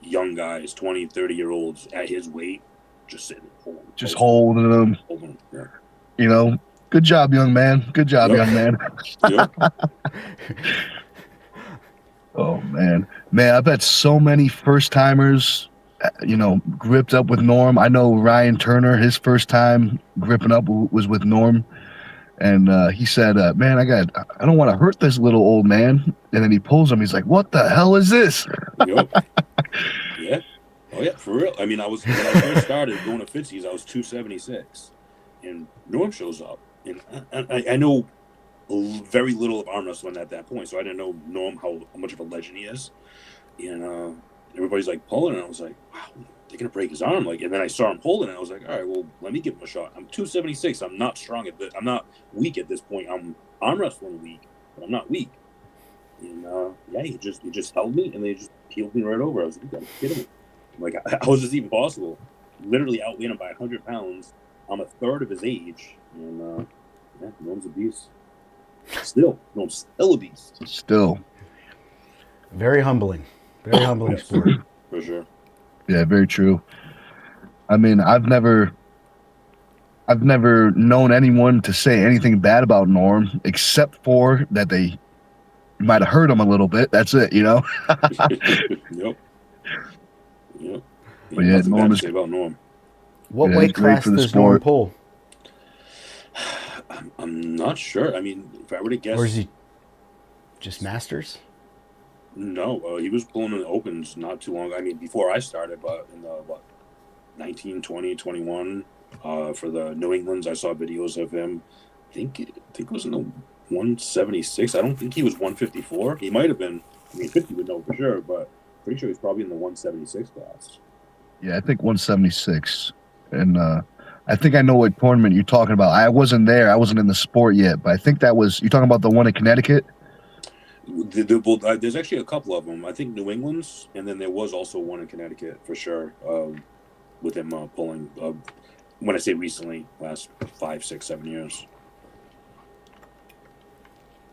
young guys, 20, 30-year-olds at his weight, just sitting holding them. Yeah. You know, good job, young man. Good job, young man. Yep. Oh man, I bet so many first timers, gripped up with Norm. I know Ryan Turner, his first time gripping up was with Norm, and he said, "Man, I don't want to hurt this little old man." And then he pulls him. He's like, "What the hell is this?" Yep. Yeah. Oh yeah, for real. I mean, when I first started going to Fitzy's, I was 276, and Norm shows up, and I know very little of arm wrestling at that point, so I didn't know Norm how much of a legend he is, and everybody's like pulling, and I was like, wow, they're gonna break his arm, and then I saw him holding it, and I was like, all right, well, let me give him a shot. I'm 276. I'm not strong I'm not weak at this point. I'm arm wrestling weak, but I'm not weak. And yeah, he just held me, and they just peeled me right over. I was like, you gotta be kidding me. I'm like, how is this even possible? Literally outweighed him by 100 pounds. I'm a third of his age, and yeah, Norm's a beast. Norm's still a beast. Still. Very humbling. Very humbling sport. For sure. Yeah, very true. I mean, I've never known anyone to say anything bad about Norm, except for that they might have hurt him a little bit. That's it, Yep. But yeah, Norm is about Norm. What weight class does Norm pull? I'm not sure. I mean, if I were to guess, or is he just masters? No, he was pulling in the opens not too long. I mean, before I started, but in the 19, 20, 21, for the New Englands, I saw videos of him. I think it was in the 176. I don't think he was 154. He might have been. I mean, 50 would know for sure, but pretty sure he's probably in the 176 class. Yeah, I think 176, and I think I know what tournament you're talking about. I wasn't there. I wasn't in the sport yet, but I think that was, you're talking about the one in Connecticut? There's actually a couple of them. I think New England's, and then there was also one in Connecticut for sure. With him pulling. When I say recently, last 5, 6, 7 years.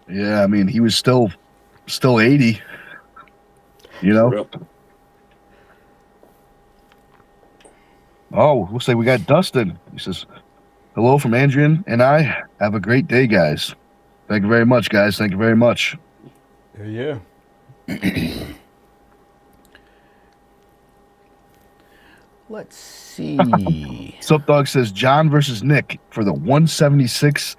Yeah, I mean, he was still 80. You know. For real. Oh, looks like we got Dustin. He says, "Hello from Adrian and I. Have a great day, guys. Thank you very much, guys. Thank you very much." Yeah. Let's see. Supdog says John versus Nick for the 176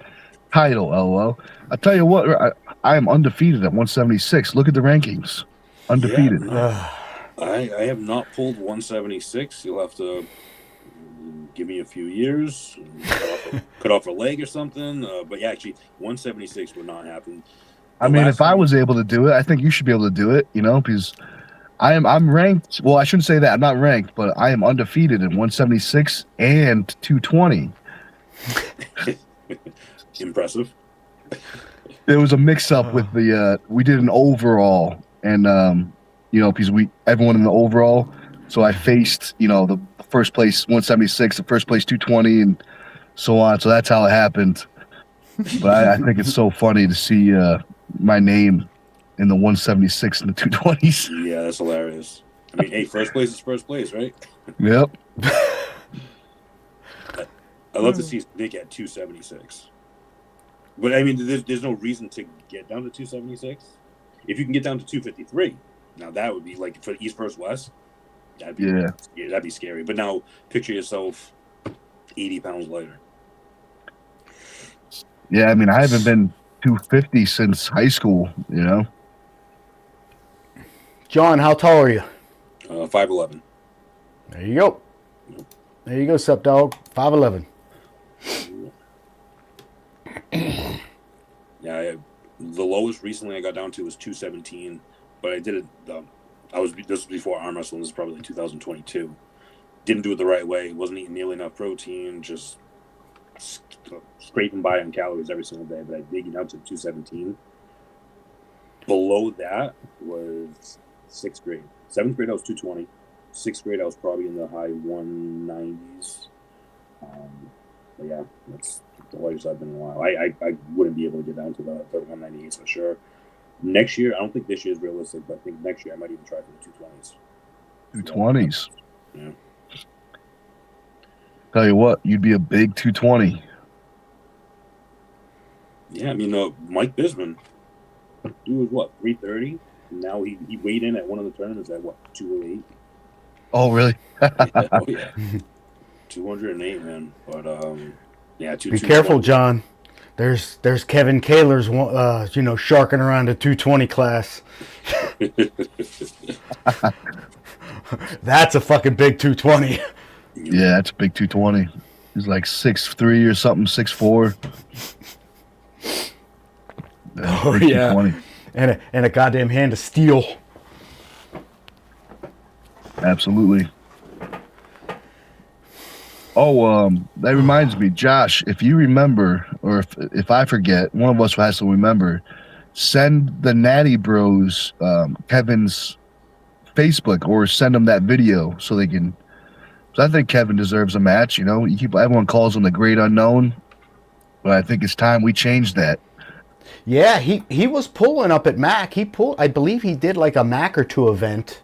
title. LOL. I tell you what, I am undefeated at 176. Look at the rankings. Undefeated. Yeah, I have not pulled 176. You'll have to give me a few years, cut off a leg or something. But yeah, actually, 176 would not happen. I mean, if I was able to do it, I think you should be able to do it. You know, because I'm ranked. Well, I shouldn't say that. I'm not ranked, but I am undefeated in 176 and 220. Impressive. There was a mix-up with the. We did an overall, and you know, because everyone in the overall. So I faced, you know, the first place 176, the first place 220, and so on. So that's how it happened. But I think it's so funny to see my name in the 176 and the 220s. Yeah, that's hilarious. I mean, hey, first place is first place, right? Yep. I'd love to see Nick at 276. But I mean, there's no reason to get down to 276. If you can get down to 253, now that would be like for East versus West. That'd be scary. But now picture yourself 80 pounds lighter. Yeah, I mean, I haven't been 250 since high school, you know? John, how tall are you? 5'11". There you go. There you go, sup dog. 5'11". Yeah, the lowest recently I got down to was 217, but I did it. This was before arm wrestling. This is probably like 2022. Didn't do it the right way. Wasn't eating nearly enough protein. Just scraping by on calories every single day. But I did get down to 217. Below that was 6th grade. 7th grade I was 220. 6th grade I was probably in the high 190s. But yeah, that's the lightest I've been in a while. I wouldn't be able to get down to the 198s for sure. Next year, I don't think this year is realistic, but I think next year I might even try for the 220s. 220s. Yeah. Tell you what, you'd be a big 220. Yeah, I mean, Mike Bisman, he was what, 330? And now he weighed in at one of the tournaments at what, 208? Oh, really? Yeah. 208, man. But yeah, be careful, John. There's Kevin Kaler's, sharking around a 220 class. That's a fucking big 220. Yeah, that's a big 220. He's like 6'3" or something, 6'4". Oh yeah, and a goddamn hand of steel. Absolutely. Oh, that reminds me, Josh, if you remember, or if I forget, one of us has to remember, send the Natty Bros Kevin's Facebook or send them that video so they can. So I think Kevin deserves a match. You know, everyone calls him the Great Unknown, but I think it's time we change that. Yeah, he was pulling up at MAC. I believe he did like a MAC or 2 event.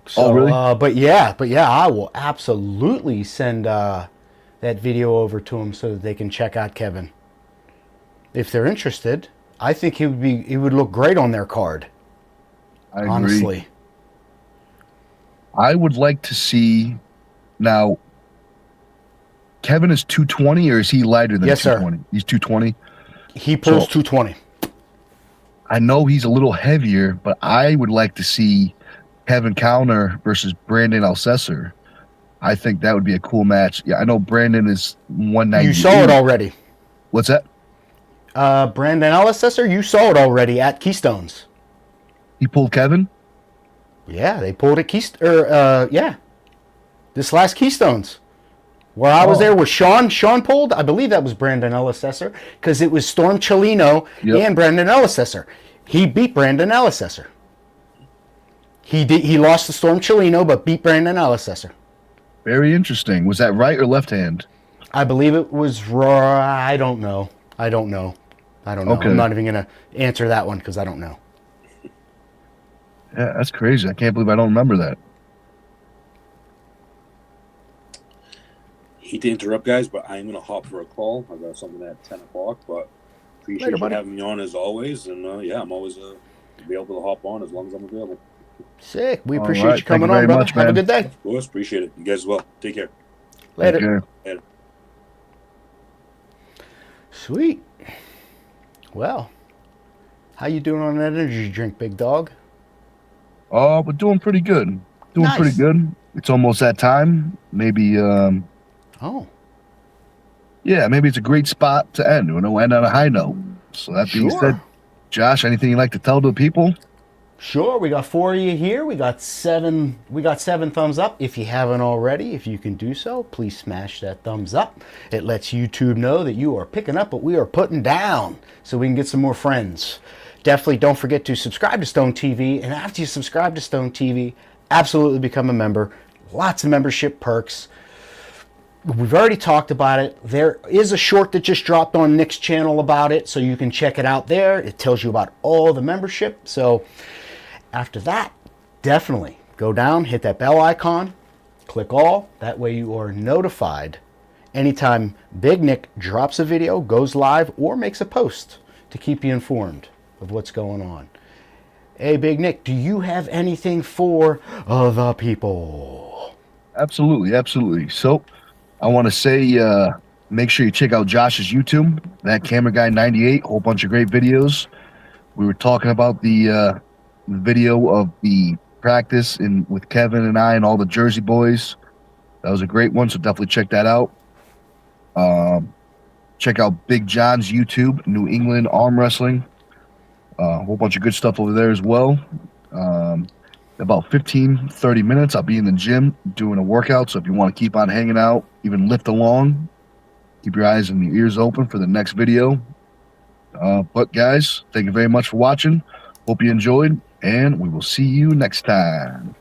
So, oh, really? But yeah, I will absolutely send that video over to him so that they can check out Kevin. If they're interested, I think he would look great on their card. I agree. Honestly. I would like to see now. Kevin is 220, or is he lighter than 220? Sir. He's 220. He pulls 220. I know he's a little heavier, but I would like to see Kevin Cowner versus Brandon Alcesser. I think that would be a cool match. Yeah, I know Brandon is 190. You saw it already. What's that? Brandon Alcesser, you saw it already at Keystones. He pulled Kevin? Yeah, they pulled at this last Keystones. Where I was there with Sean. Sean pulled. I believe that was Brandon Alcesser because it was Storm Chelino and Brandon Alcesser. He beat Brandon Ellicesser. He lost to Storm Chileno, but beat Brandon Ellicesser. Very interesting. Was that right or left hand? I believe it was raw. I don't know. Okay. I'm not even going to answer that one because I don't know. Yeah, that's crazy. I can't believe I don't remember that. Hate to interrupt, guys, but I'm going to hop for a call. I've got something at 10 o'clock, but appreciate you having me on as always. And yeah, I'm always available to hop on as long as I'm available. Sick. We appreciate you coming on, brother. Have a good day. Of course. Appreciate it. You guys as well. Take care. Later. Sweet. Well, how you doing on that energy drink, big dog? Oh, we're doing pretty good. Pretty good. It's almost that time. Maybe yeah, maybe it's a great spot to end. End on a high note. So that being said, Josh, anything you'd like to tell the people? Sure, we got 4 of you here. We got seven thumbs up. If you haven't already, if you can do so, please smash that thumbs up. It lets YouTube know that you are picking up what we are putting down so we can get some more friends. Definitely don't forget to subscribe to Stone TV. And after you subscribe to Stone TV, absolutely become a member. Lots of membership perks. We've already talked about it. There is a short that just dropped on Nick's channel about it, so you can check it out there. It tells you about all the membership. So after that, definitely go down, hit that bell icon, click all. That way you are notified anytime Big Nick drops a video, goes live, or makes a post to keep you informed of what's going on. Hey, Big Nick, do you have anything for the people? Absolutely. So I want to say make sure you check out Josh's YouTube, that Camera Guy 98, whole bunch of great videos. We were talking about the video of the practice with Kevin and I and all the Jersey boys. That was a great one, so definitely check that out. Check out Big John's YouTube, New England Arm Wrestling. A whole bunch of good stuff over there as well. About 15-30 minutes, I'll be in the gym doing a workout, so if you want to keep on hanging out, even lift along, keep your eyes and your ears open for the next video. But guys, thank you very much for watching. Hope you enjoyed, and we will see you next time.